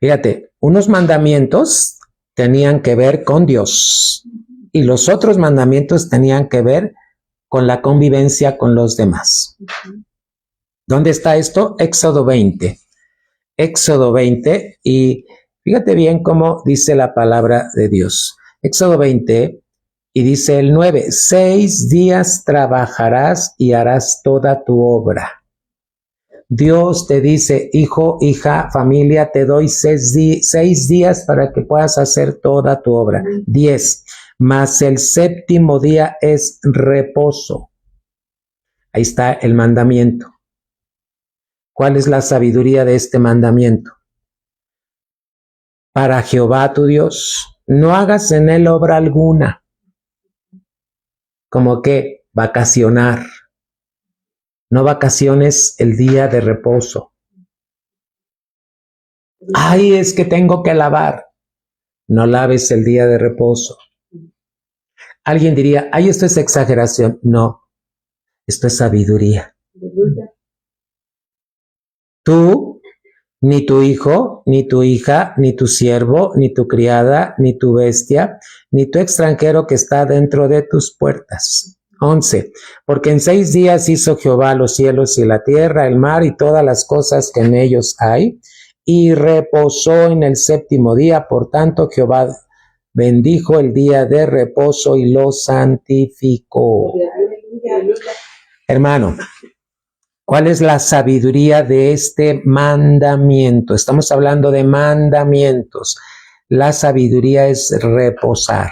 Fíjate, unos mandamientos tenían que ver con Dios y los otros mandamientos tenían que ver con la convivencia con los demás. ¿Dónde está esto? Éxodo 20. Éxodo 20, y fíjate bien cómo dice la palabra de Dios. Éxodo 20, y dice el 9, 6 días trabajarás y harás toda tu obra. Dios te dice, hijo, hija, familia, te doy 6 días para que puedas hacer toda tu obra. 10, mas el séptimo día es reposo. Ahí está el mandamiento. ¿Cuál es la sabiduría de este mandamiento? Para Jehová tu Dios, no hagas en él obra alguna. Como que vacacionar. No vacaciones el día de reposo. Ay, es que tengo que lavar. No laves el día de reposo. Alguien diría, ay, esto es exageración. No, esto es sabiduría. Tú, ni tu hijo, ni tu hija, ni tu siervo, ni tu criada, ni tu bestia, ni tu extranjero que está dentro de tus puertas. 11. Porque en 6 días hizo Jehová los cielos y la tierra, el mar y todas las cosas que en ellos hay, y reposó en el séptimo día. Por tanto, Jehová bendijo el día de reposo y lo santificó. Hermano, ¿cuál es la sabiduría de este mandamiento? Estamos hablando de mandamientos. La sabiduría es reposar.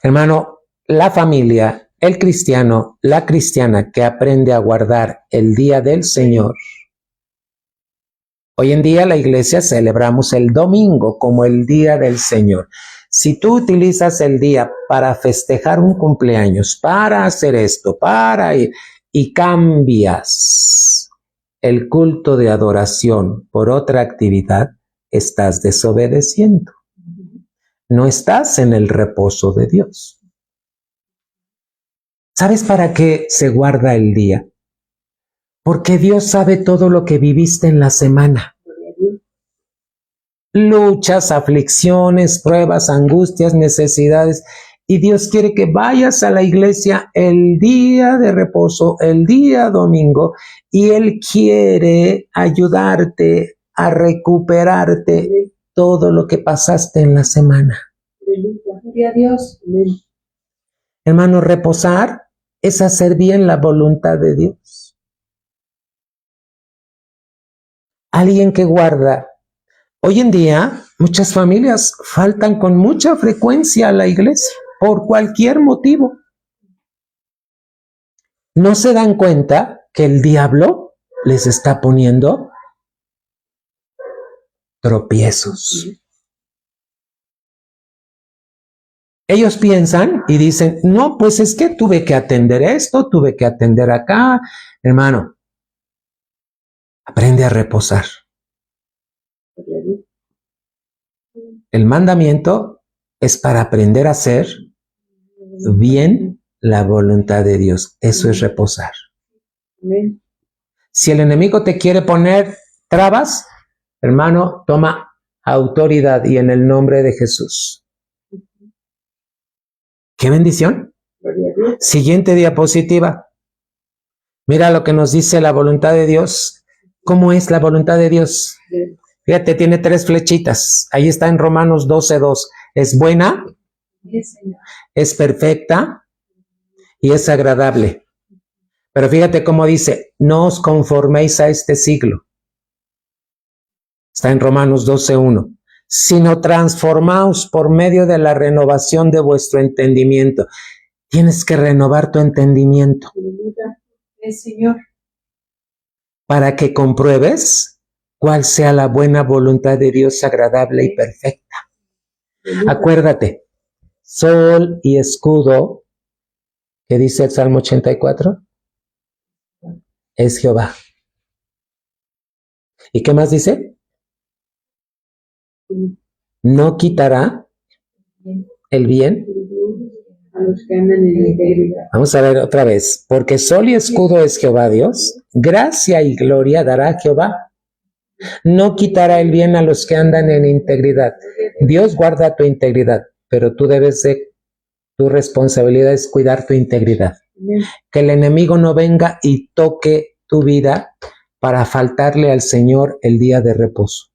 Hermano, la familia, el cristiano, la cristiana que aprende a guardar el día del Señor. Hoy en día la iglesia celebramos el domingo como el día del Señor. Si tú utilizas el día para festejar un cumpleaños, para hacer esto, para ir, y cambias el culto de adoración por otra actividad, estás desobedeciendo. No estás en el reposo de Dios. ¿Sabes para qué se guarda el día? Porque Dios sabe todo lo que viviste en la semana. Luchas, aflicciones, pruebas, angustias, necesidades. Y Dios quiere que vayas a la iglesia el día de reposo, el día domingo, y Él quiere ayudarte a recuperarte todo lo que pasaste en la semana. Gloria a Dios. Hermano, reposar es hacer bien la voluntad de Dios. Alguien que guarda. Hoy en día, muchas familias faltan con mucha frecuencia a la iglesia por cualquier motivo. No se dan cuenta que el diablo les está poniendo tropiezos. Ellos piensan y dicen, no, pues es que tuve que atender esto, tuve que atender acá. Hermano, aprende a reposar. El mandamiento es para aprender a hacer bien la voluntad de Dios. Eso es reposar. Si el enemigo te quiere poner trabas, hermano, toma autoridad y en el nombre de Jesús. ¡Qué bendición! Siguiente diapositiva. Mira lo que nos dice la voluntad de Dios. ¿Cómo es la voluntad de Dios? Fíjate, tiene 3 flechitas. Ahí está en Romanos 12:2. Es buena, es perfecta y es agradable. Pero fíjate cómo dice, no os conforméis a este siglo. Está en Romanos 12:1. Sino transformaos por medio de la renovación de vuestro entendimiento. Tienes que renovar tu entendimiento. Señor. Para que compruebes cuál sea la buena voluntad de Dios agradable y perfecta. Acuérdate, sol y escudo, que dice el Salmo 84, es Jehová. ¿Y qué más dice? No quitará el bien a los que andan en integridad. Vamos a ver otra vez. Porque sol y escudo es Jehová Dios, gracia y gloria dará Jehová. No quitará el bien a los que andan en integridad. Dios guarda tu integridad, pero tu responsabilidad es cuidar tu integridad. Que el enemigo no venga y toque tu vida para faltarle al Señor el día de reposo.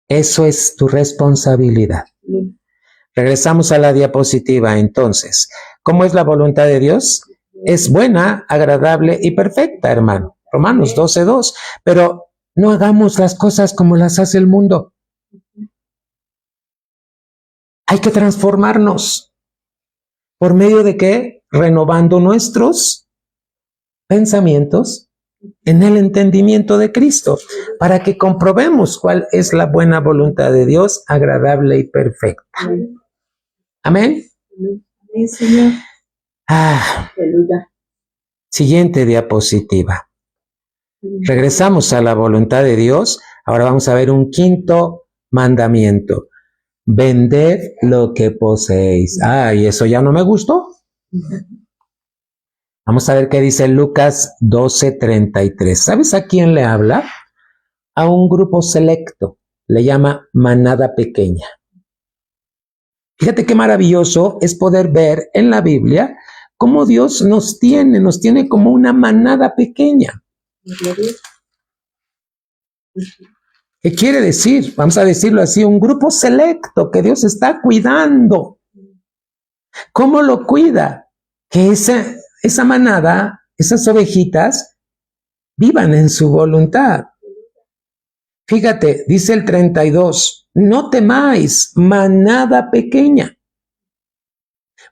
Eso es tu responsabilidad. Regresamos a la diapositiva entonces. ¿Cómo es la voluntad de Dios? Es buena, agradable y perfecta, hermano. Romanos 12:2. Pero no hagamos las cosas como las hace el mundo. Hay que transformarnos. ¿Por medio de qué? Renovando nuestros pensamientos en el entendimiento de Cristo, para que comprobemos cuál es la buena voluntad de Dios, agradable y perfecta. Amén. Amén, Señor. Siguiente diapositiva. Regresamos a la voluntad de Dios. Ahora vamos a ver un quinto mandamiento. Vended lo que poseéis. ¿Y eso ya no me gustó? Vamos a ver qué dice Lucas 12:33. ¿Sabes a quién le habla? A un grupo selecto. Le llama manada pequeña. Fíjate qué maravilloso es poder ver en la Biblia cómo Dios nos tiene como una manada pequeña. ¿Qué quiere decir? Vamos a decirlo así, un grupo selecto que Dios está cuidando. ¿Cómo lo cuida? Que esa manada, esas ovejitas, vivan en su voluntad. Fíjate, dice el 32, no temáis, manada pequeña,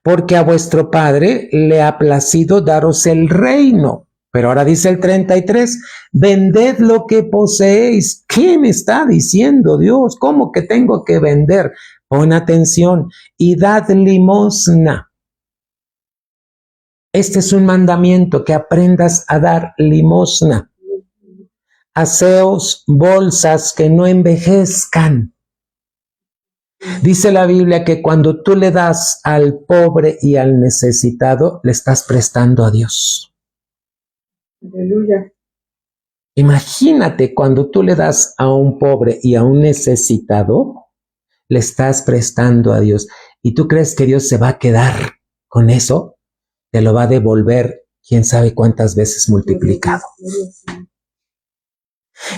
porque a vuestro Padre le ha placido daros el reino. Pero ahora dice el 33, vended lo que poseéis. ¿Qué me está diciendo Dios? ¿Cómo que tengo que vender? Pon atención y dad limosna. Este es un mandamiento, que aprendas a dar limosna. Haceos bolsas que no envejezcan. Dice la Biblia que cuando tú le das al pobre y al necesitado, le estás prestando a Dios. Aleluya. Imagínate cuando tú le das a un pobre y a un necesitado, le estás prestando a Dios y tú crees que Dios se va a quedar con eso, te lo va a devolver quién sabe cuántas veces multiplicado.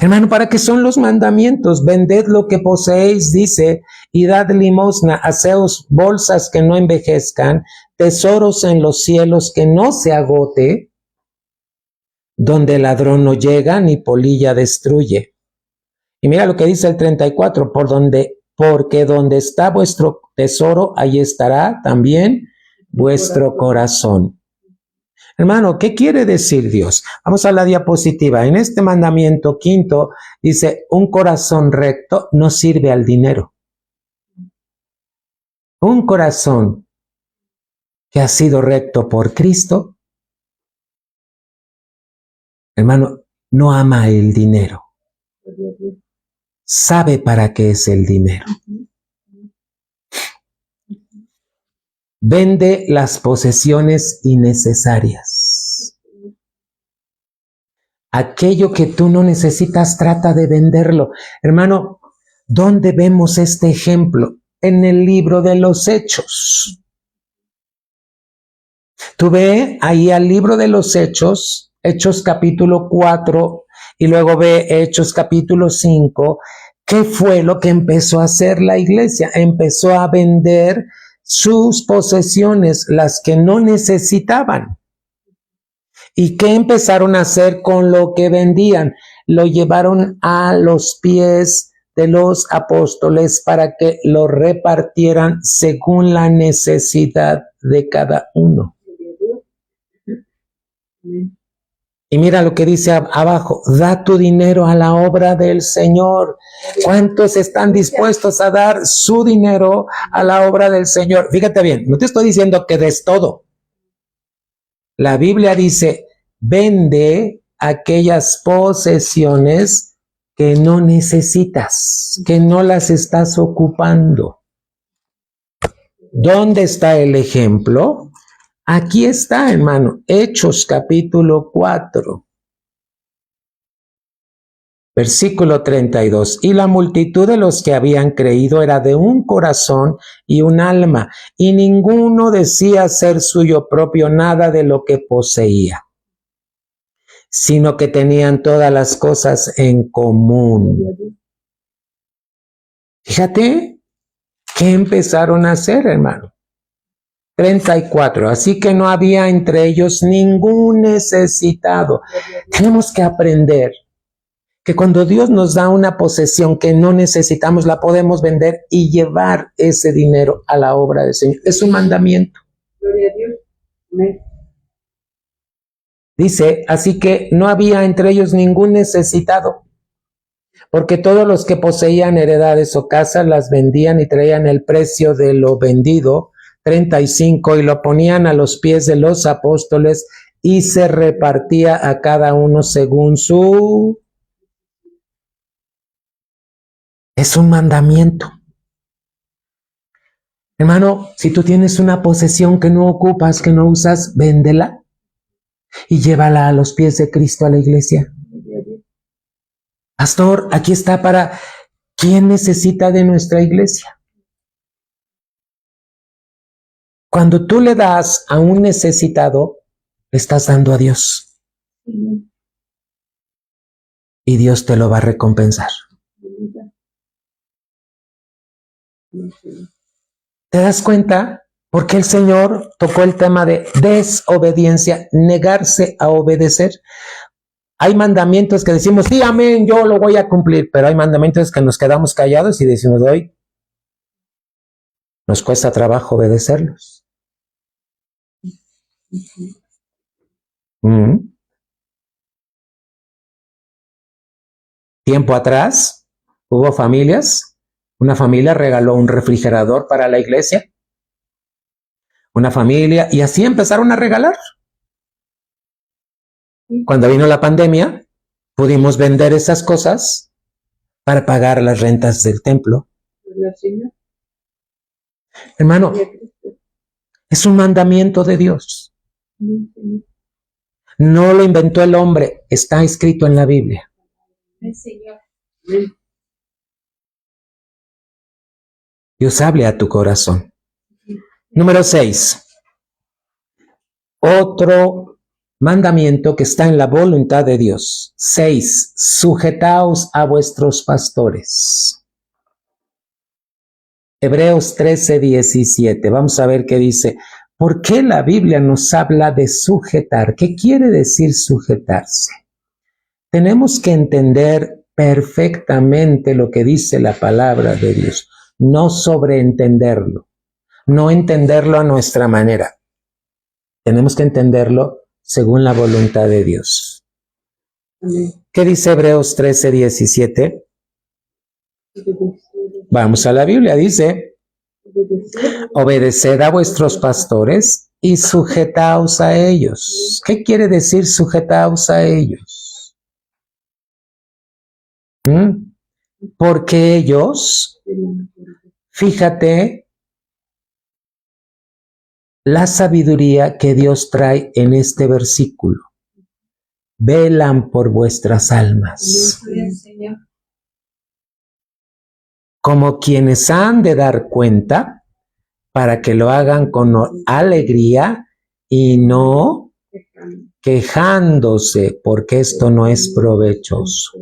Hermano, ¿para qué son los mandamientos? Vended lo que poseéis, dice, y dad limosna, haceos bolsas que no envejezcan, tesoros en los cielos que no se agote, donde el ladrón no llega ni polilla destruye. Y mira lo que dice el 34, porque donde está vuestro tesoro, ahí estará también vuestro corazón. Hermano, ¿qué quiere decir Dios? Vamos a la diapositiva. En este mandamiento quinto dice, un corazón recto no sirve al dinero. Un corazón que ha sido recto por Cristo, hermano, no ama el dinero. Sabe para qué es el dinero. Vende las posesiones innecesarias. Aquello que tú no necesitas, trata de venderlo. Hermano, ¿dónde vemos este ejemplo? En el libro de los Hechos. Tú ve ahí al libro de los Hechos, Hechos capítulo 4, y luego ve Hechos capítulo 5. ¿Qué fue lo que empezó a hacer la iglesia? Empezó a vender sus posesiones, las que no necesitaban. ¿Y qué empezaron a hacer con lo que vendían? Lo llevaron a los pies de los apóstoles para que lo repartieran según la necesidad de cada uno. Y mira lo que dice abajo, da tu dinero a la obra del Señor. ¿Cuántos están dispuestos a dar su dinero a la obra del Señor? Fíjate bien, no te estoy diciendo que des todo. La Biblia dice, vende aquellas posesiones que no necesitas, que no las estás ocupando. ¿Dónde está el ejemplo? Aquí está, hermano, Hechos capítulo 4, versículo 32. Y la multitud de los que habían creído era de un corazón y un alma, y ninguno decía ser suyo propio nada de lo que poseía, sino que tenían todas las cosas en común. Fíjate, ¿qué empezaron a hacer, hermano? 34. Así que no había entre ellos ningún necesitado. Tenemos que aprender que cuando Dios nos da una posesión que no necesitamos, la podemos vender y llevar ese dinero a la obra del Señor. Es un mandamiento. Gloria a Dios. Amén. Dice, así que no había entre ellos ningún necesitado, porque todos los que poseían heredades o casas las vendían y traían el precio de lo vendido, 35, y lo ponían a los pies de los apóstoles y se repartía a cada uno según su... Es un mandamiento. Hermano, si tú tienes una posesión que no ocupas, que no usas, véndela y llévala a los pies de Cristo a la iglesia. Pastor, aquí está para quien necesita de nuestra iglesia. Cuando tú le das a un necesitado, le estás dando a Dios. Y Dios te lo va a recompensar. ¿Te das cuenta? Porque el Señor tocó el tema de desobediencia, negarse a obedecer. Hay mandamientos que decimos, sí, amén, yo lo voy a cumplir, pero hay mandamientos que nos quedamos callados y decimos, hoy nos cuesta trabajo obedecerlos. Tiempo atrás hubo familias, una familia regaló un refrigerador para la iglesia, una familia, y así empezaron a regalar. Cuando vino la pandemia, pudimos vender esas cosas para pagar las rentas del templo. Hermano, es un mandamiento de Dios. No lo inventó el hombre, está escrito en la Biblia. Dios hable a tu corazón. Número 6. Otro mandamiento que está en la voluntad de Dios. 6. Sujetaos a vuestros pastores. Hebreos 13:17. Vamos a ver qué dice. ¿Por qué la Biblia nos habla de sujetar? ¿Qué quiere decir sujetarse? Tenemos que entender perfectamente lo que dice la palabra de Dios, no sobreentenderlo, no entenderlo a nuestra manera. Tenemos que entenderlo según la voluntad de Dios. ¿Qué dice Hebreos 13:17? Vamos a la Biblia, dice: obedeced a vuestros pastores y sujetaos a ellos. ¿Qué quiere decir sujetaos a ellos? Porque ellos, fíjate la sabiduría que Dios trae en este versículo. Velan por vuestras almas, como quienes han de dar cuenta, para que lo hagan con alegría y no quejándose, porque esto no es provechoso.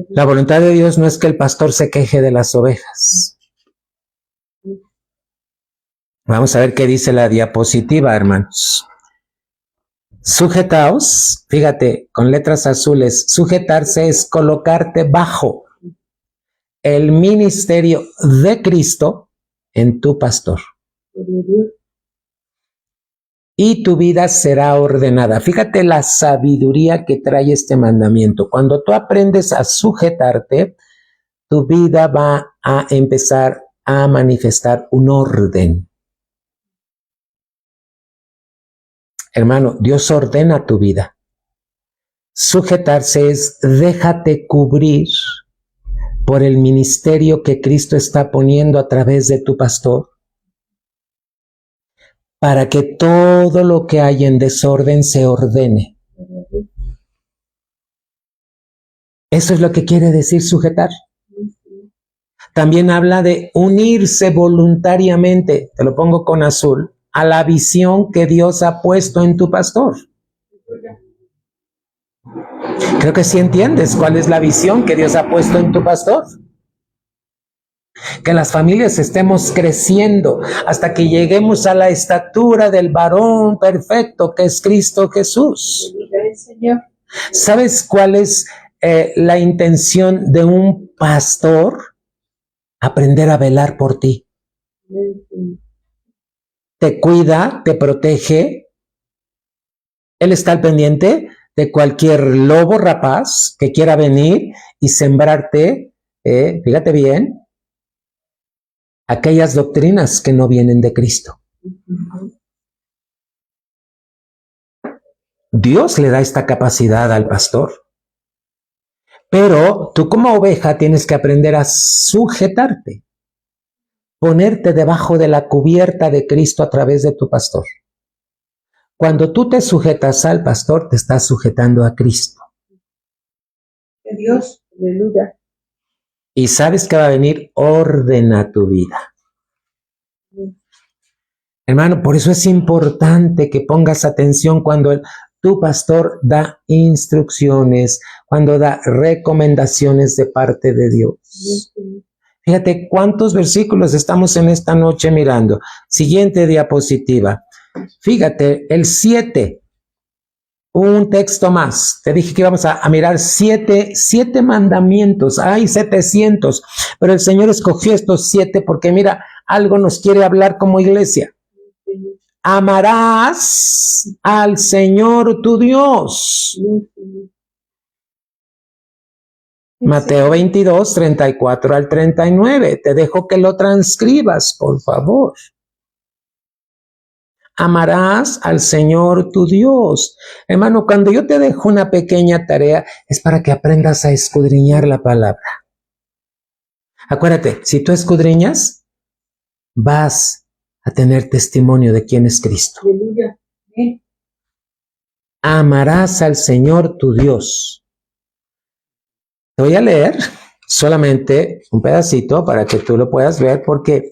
La voluntad de Dios no es que el pastor se queje de las ovejas. Vamos a ver qué dice la diapositiva, hermanos. Sujetaos, fíjate, con letras azules, sujetarse es colocarte bajo el ministerio de Cristo en tu pastor. Y tu vida será ordenada. Fíjate la sabiduría que trae este mandamiento. Cuando tú aprendes a sujetarte, tu vida va a empezar a manifestar un orden. Hermano, Dios ordena tu vida. Sujetarse es déjate cubrir por el ministerio que Cristo está poniendo a través de tu pastor, para que todo lo que hay en desorden se ordene. Eso es lo que quiere decir sujetar. También habla de unirse voluntariamente, te lo pongo con azul, a la visión que Dios ha puesto en tu pastor. Creo que sí entiendes cuál es la visión que Dios ha puesto en tu pastor. Que las familias estemos creciendo hasta que lleguemos a la estatura del varón perfecto que es Cristo Jesús. ¿Sabes cuál es la intención de un pastor? Aprender a velar por ti. Te cuida, te protege. Él está al pendiente de cualquier lobo rapaz que quiera venir y sembrarte, fíjate bien, aquellas doctrinas que no vienen de Cristo. Dios le da esta capacidad al pastor. Pero tú como oveja tienes que aprender a sujetarte, ponerte debajo de la cubierta de Cristo a través de tu pastor. Cuando tú te sujetas al pastor, te estás sujetando a Cristo. Dios, aleluya. Y sabes que va a venir orden a tu vida. Hermano, por eso es importante que pongas atención cuando tu pastor da instrucciones, cuando da recomendaciones de parte de Dios. Fíjate cuántos versículos estamos en esta noche mirando. Siguiente diapositiva. Fíjate, el 7. Un texto más. Te dije que íbamos a mirar siete mandamientos. Hay 700, pero el Señor escogió estos 7 porque mira, algo nos quiere hablar como iglesia. Amarás al Señor tu Dios. Mateo 22, 34 al 39. Te dejo que lo transcribas, por favor. Amarás al Señor tu Dios. Hermano, cuando yo te dejo una pequeña tarea, es para que aprendas a escudriñar la palabra. Acuérdate, si tú escudriñas, vas a tener testimonio de quién es Cristo. Aleluya. Amarás al Señor tu Dios. Te voy a leer solamente un pedacito para que tú lo puedas ver, porque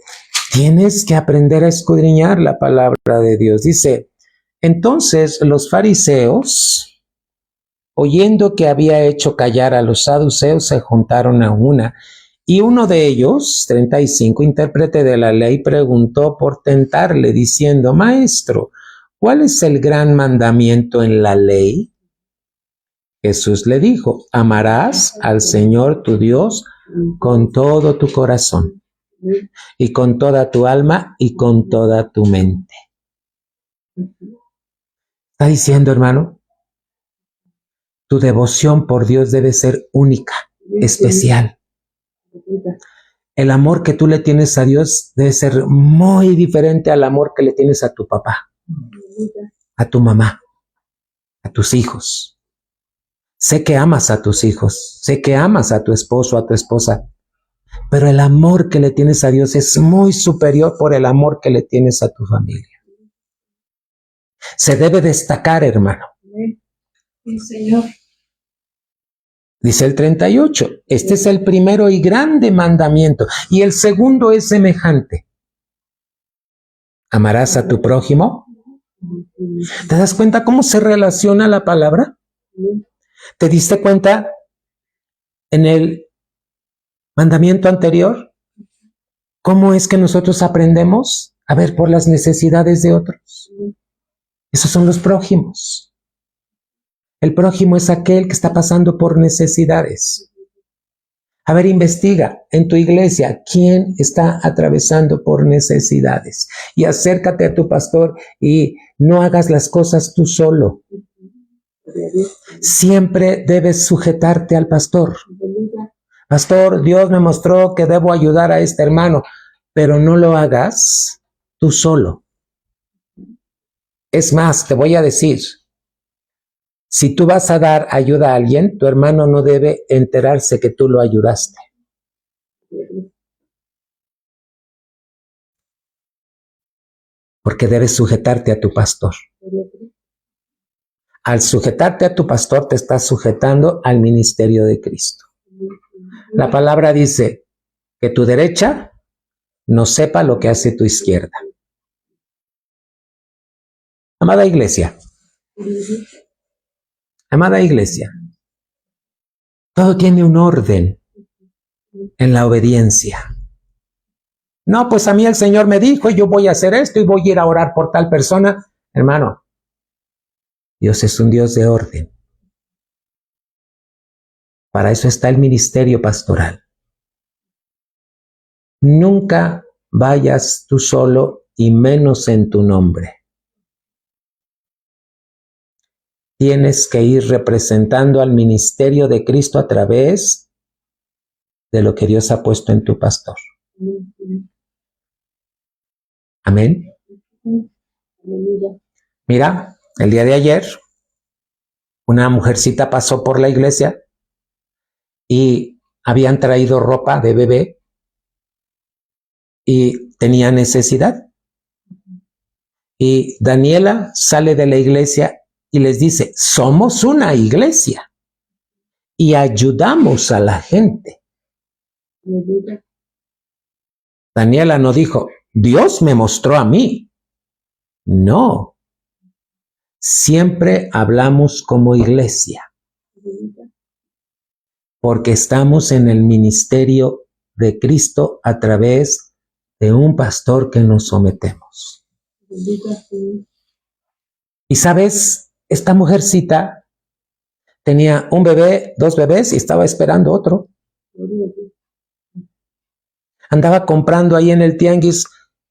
tienes que aprender a escudriñar la palabra de Dios. Dice, entonces los fariseos, oyendo que había hecho callar a los saduceos, se juntaron a una. Y uno de ellos, 35, intérprete de la ley, preguntó por tentarle, diciendo, Maestro, ¿cuál es el gran mandamiento en la ley? Jesús le dijo, amarás al Señor tu Dios con todo tu corazón y con toda tu alma y con toda tu mente. Está diciendo, hermano, tu devoción por Dios debe ser única, especial. El amor que tú le tienes a Dios debe ser muy diferente al amor que le tienes a tu papá, a tu mamá, a tus hijos. Sé que amas a tus hijos, sé que amas a tu esposo, a tu esposa, pero el amor que le tienes a Dios es muy superior por el amor que le tienes a tu familia. Se debe destacar, hermano. Sí, Señor. Dice el 38, este es el primero y grande mandamiento, y el segundo es semejante. ¿Amarás a tu prójimo? ¿Te das cuenta cómo se relaciona la palabra? ¿Te diste cuenta en el mandamiento anterior cómo es que nosotros aprendemos a ver por las necesidades de otros? Esos son los prójimos. El prójimo es aquel que está pasando por necesidades. A ver, investiga en tu iglesia quién está atravesando por necesidades y acércate a tu pastor y no hagas las cosas tú solo. Siempre debes sujetarte al pastor. Pastor, Dios me mostró que debo ayudar a este hermano, pero no lo hagas tú solo. Es más, te voy a decir, si tú vas a dar ayuda a alguien, tu hermano no debe enterarse que tú lo ayudaste. Porque debes sujetarte a tu pastor. Al sujetarte a tu pastor, te estás sujetando al ministerio de Cristo. La palabra dice que tu derecha no sepa lo que hace tu izquierda. Amada iglesia, todo tiene un orden en la obediencia. No, pues a mí el Señor me dijo, yo voy a hacer esto y voy a ir a orar por tal persona. Hermano, Dios es un Dios de orden. Para eso está el ministerio pastoral. Nunca vayas tú solo y menos en tu nombre. Tienes que ir representando al ministerio de Cristo a través de lo que Dios ha puesto en tu pastor. Amén. Mira, el día de ayer, una mujercita pasó por la iglesia y habían traído ropa de bebé y tenía necesidad. Y Daniela sale de la iglesia y les dice, somos una iglesia y ayudamos a la gente. Daniela no dijo, Dios me mostró a mí. No. Siempre hablamos como iglesia. Porque estamos en el ministerio de Cristo a través de un pastor que nos sometemos. Y sabes, esta mujercita tenía un bebé, 2 bebés y estaba esperando otro. Andaba comprando ahí en el tianguis,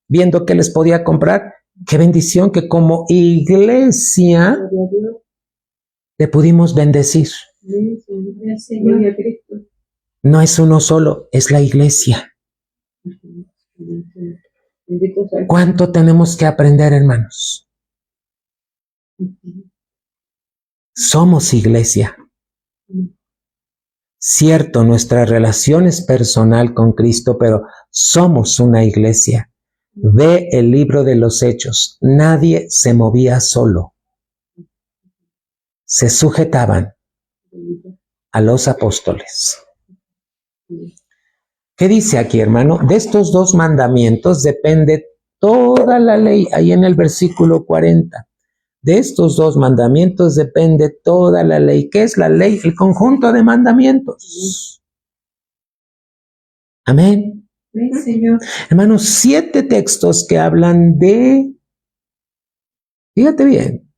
viendo qué les podía comprar. Qué bendición que como iglesia le pudimos bendecir. No es uno solo, es la iglesia. ¿Cuánto tenemos que aprender, hermanos? Somos iglesia. Cierto, nuestra relación es personal con Cristo, pero somos una iglesia. Ve el libro de los Hechos. Nadie se movía solo. Se sujetaban a los apóstoles. ¿Qué dice aquí, hermano? De estos dos mandamientos depende toda la ley, ahí en el versículo 40. De estos dos mandamientos depende toda la ley. ¿Qué es la ley? El conjunto de mandamientos. Amén. Sí, Señor. Hermanos, 7 textos que hablan de, fíjate bien,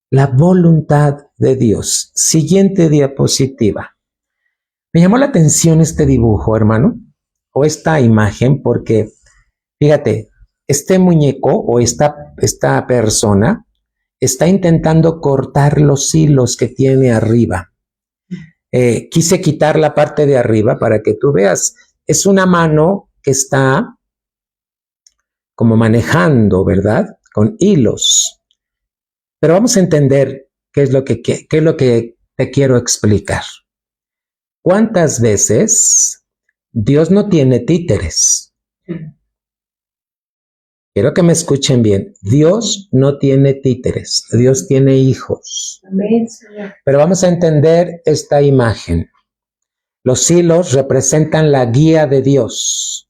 la voluntad de Dios. Siguiente diapositiva. Me llamó la atención este dibujo, hermano, o esta imagen, porque, fíjate, este muñeco o esta persona está intentando cortar los hilos que tiene arriba. Quise quitar la parte de arriba para que tú veas. Es una mano que está como manejando, ¿verdad? Con hilos. Pero vamos a entender qué es lo que te quiero explicar. ¿Cuántas veces Dios no tiene títeres? Quiero que me escuchen bien. Dios no tiene títeres. Dios tiene hijos. Amén, Señor. Pero vamos a entender esta imagen. Los hilos representan la guía de Dios.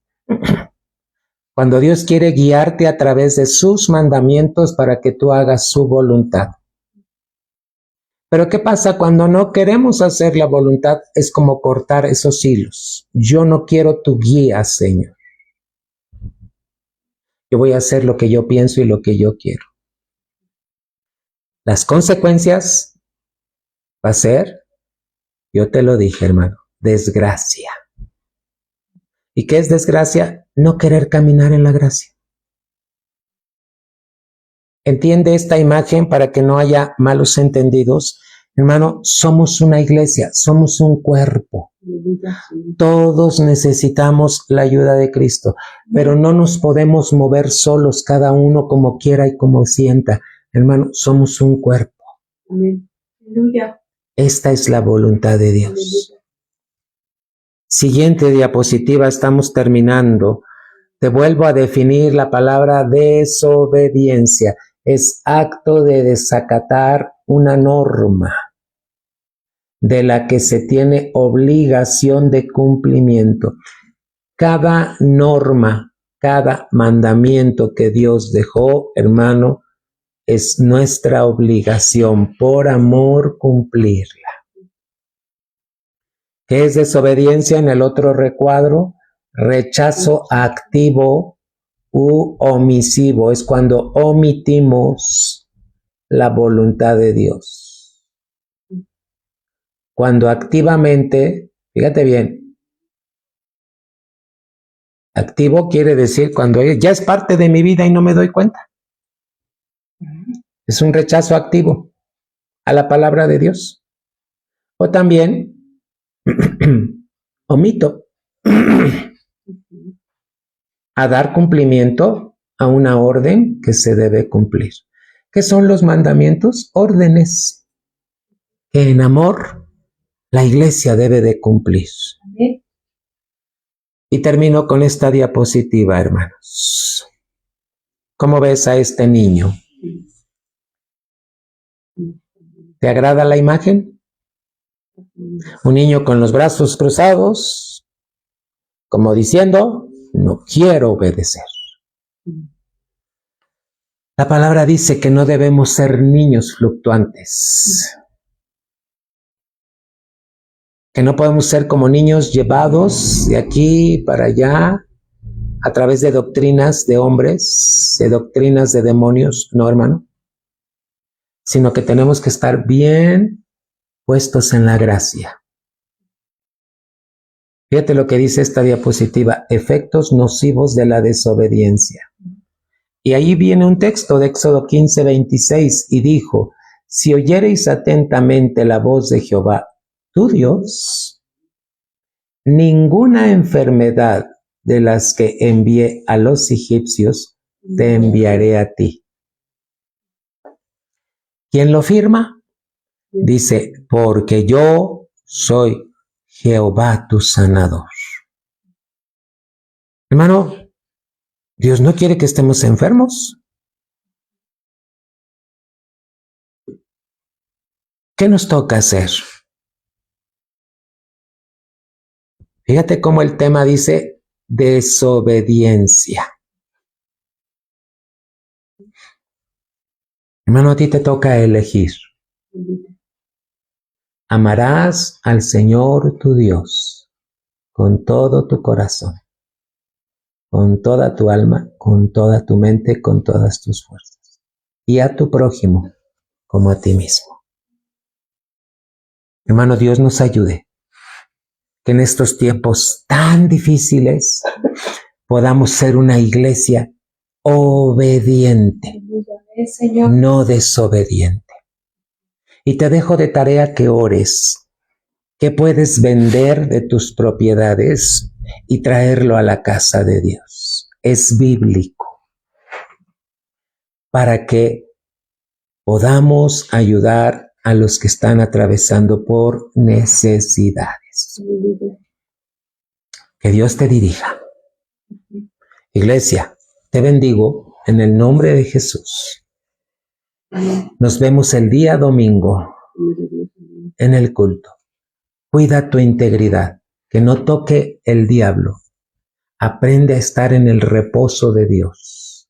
Cuando Dios quiere guiarte a través de sus mandamientos para que tú hagas su voluntad. Pero ¿qué pasa cuando no queremos hacer la voluntad? Es como cortar esos hilos. Yo no quiero tu guía, Señor. Yo voy a hacer lo que yo pienso y lo que yo quiero. Las consecuencias va a ser, yo te lo dije, hermano, desgracia. ¿Y qué es desgracia? No querer caminar en la gracia. Entiende esta imagen para que no haya malos entendidos. Hermano, somos una iglesia, somos un cuerpo. Todos necesitamos la ayuda de Cristo, pero no nos podemos mover solos, cada uno como quiera y como sienta. Hermano, somos un cuerpo. Amén. Aleluya. Esta es la voluntad de Dios. Siguiente diapositiva, estamos terminando. Te vuelvo a definir la palabra desobediencia. Es acto de desacatar una norma de la que se tiene obligación de cumplimiento. Cada norma, cada mandamiento que Dios dejó, hermano, es nuestra obligación por amor cumplirla. ¿Qué es desobediencia en el otro recuadro? Rechazo activo u omisivo. Es cuando omitimos la voluntad de Dios. Cuando activamente, fíjate bien, activo quiere decir cuando ya es parte de mi vida y no me doy cuenta. Es un rechazo activo a la palabra de Dios. O también omito a dar cumplimiento a una orden que se debe cumplir. ¿Qué son los mandamientos? Órdenes que en amor la iglesia debe de cumplir. Amén. Y termino con esta diapositiva, hermanos. ¿Cómo ves a este niño? ¿Te agrada la imagen? Un niño con los brazos cruzados, como diciendo, no quiero obedecer. La palabra dice que no debemos ser niños fluctuantes, que no podemos ser como niños llevados de aquí para allá a través de doctrinas de hombres, de doctrinas de demonios, no, hermano, sino que tenemos que estar bien puestos en la gracia. Fíjate lo que dice esta diapositiva, efectos nocivos de la desobediencia. Y ahí viene un texto de Éxodo 15:26 y dijo, si oyereis atentamente la voz de Jehová, tu Dios, ninguna enfermedad de las que envié a los egipcios te enviaré a ti. ¿Quién lo firma? Dice, porque yo soy Jehová tu sanador. Hermano, Dios no quiere que estemos enfermos. ¿Qué nos toca hacer? Fíjate cómo el tema dice desobediencia. Hermano, a ti te toca elegir. Amarás al Señor tu Dios con todo tu corazón, con toda tu alma, con toda tu mente, con todas tus fuerzas. Y a tu prójimo como a ti mismo. Hermano, Dios nos ayude que en estos tiempos tan difíciles podamos ser una iglesia obediente, Señor. no desobediente. Y te dejo de tarea que ores. ¿Qué puedes vender de tus propiedades y traerlo a la casa de Dios? Es bíblico. Para que podamos ayudar a los que están atravesando por necesidades. Que Dios te dirija. Iglesia, te bendigo en el nombre de Jesús. Nos vemos el día domingo en el culto. Cuida tu integridad, que no toque el diablo. Aprende a estar en el reposo de Dios.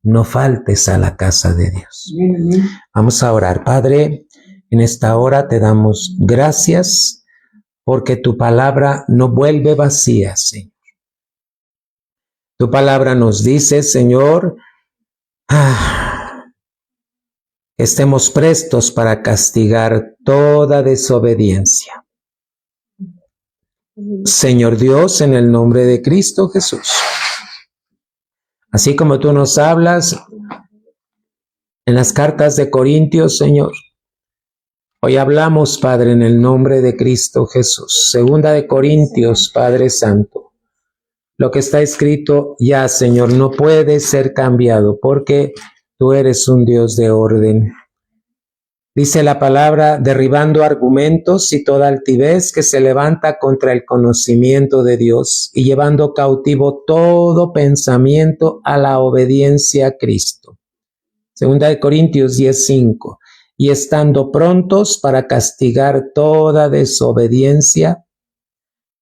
No faltes a la casa de Dios. Vamos a orar. Padre, en esta hora te damos gracias porque tu palabra no vuelve vacía, Señor. Tu palabra nos dice, Señor, estemos prestos para castigar toda desobediencia. Señor Dios, en el nombre de Cristo Jesús. Así como tú nos hablas en las cartas de Corintios, Señor. Hoy hablamos, Padre, en el nombre de Cristo Jesús. Segunda de Corintios, Padre Santo. Lo que está escrito ya, Señor, no puede ser cambiado porque tú eres un Dios de orden. Dice la palabra, derribando argumentos y toda altivez que se levanta contra el conocimiento de Dios y llevando cautivo todo pensamiento a la obediencia a Cristo. Segunda de Corintios 10:5. Y estando prontos para castigar toda desobediencia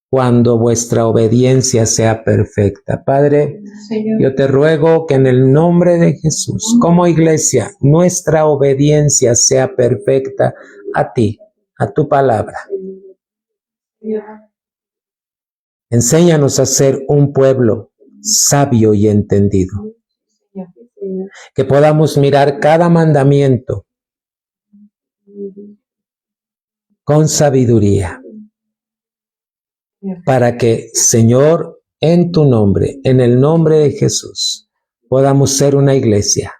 cuando vuestra obediencia sea perfecta. Padre, Señor. yo te ruego que en el nombre de Jesús, como iglesia, nuestra obediencia sea perfecta a ti, a tu palabra. Enséñanos a ser un pueblo sabio y entendido. Que podamos mirar cada mandamiento con sabiduría. Para que, Señor, en tu nombre, en el nombre de Jesús, podamos ser una iglesia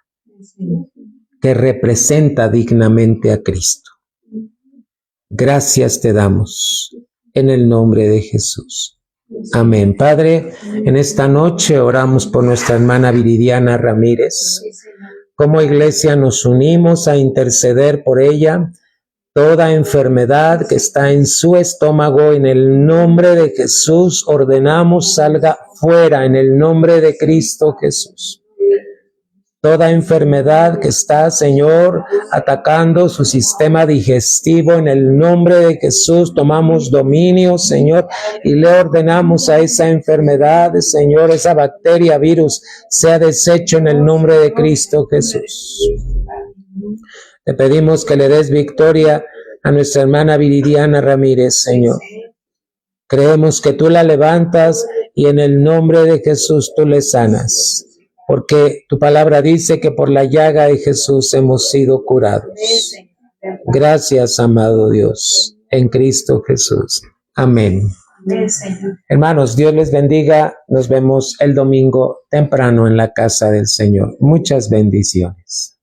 que representa dignamente a Cristo. Gracias te damos en el nombre de Jesús. Amén. Padre, en esta noche oramos por nuestra hermana Viridiana Ramírez. Como iglesia nos unimos a interceder por ella. Toda enfermedad que está en su estómago, en el nombre de Jesús, ordenamos salga fuera en el nombre de Cristo Jesús. Toda enfermedad que está, Señor, atacando su sistema digestivo, en el nombre de Jesús, tomamos dominio, Señor, y le ordenamos a esa enfermedad, Señor, esa bacteria, virus, sea deshecho en el nombre de Cristo Jesús. Te pedimos que le des victoria a nuestra hermana Viridiana Ramírez, Señor. Creemos que tú la levantas y en el nombre de Jesús tú le sanas. Porque tu palabra dice que por la llaga de Jesús hemos sido curados. Gracias, amado Dios, en Cristo Jesús. Amén. Hermanos, Dios les bendiga. Nos vemos el domingo temprano en la casa del Señor. Muchas bendiciones.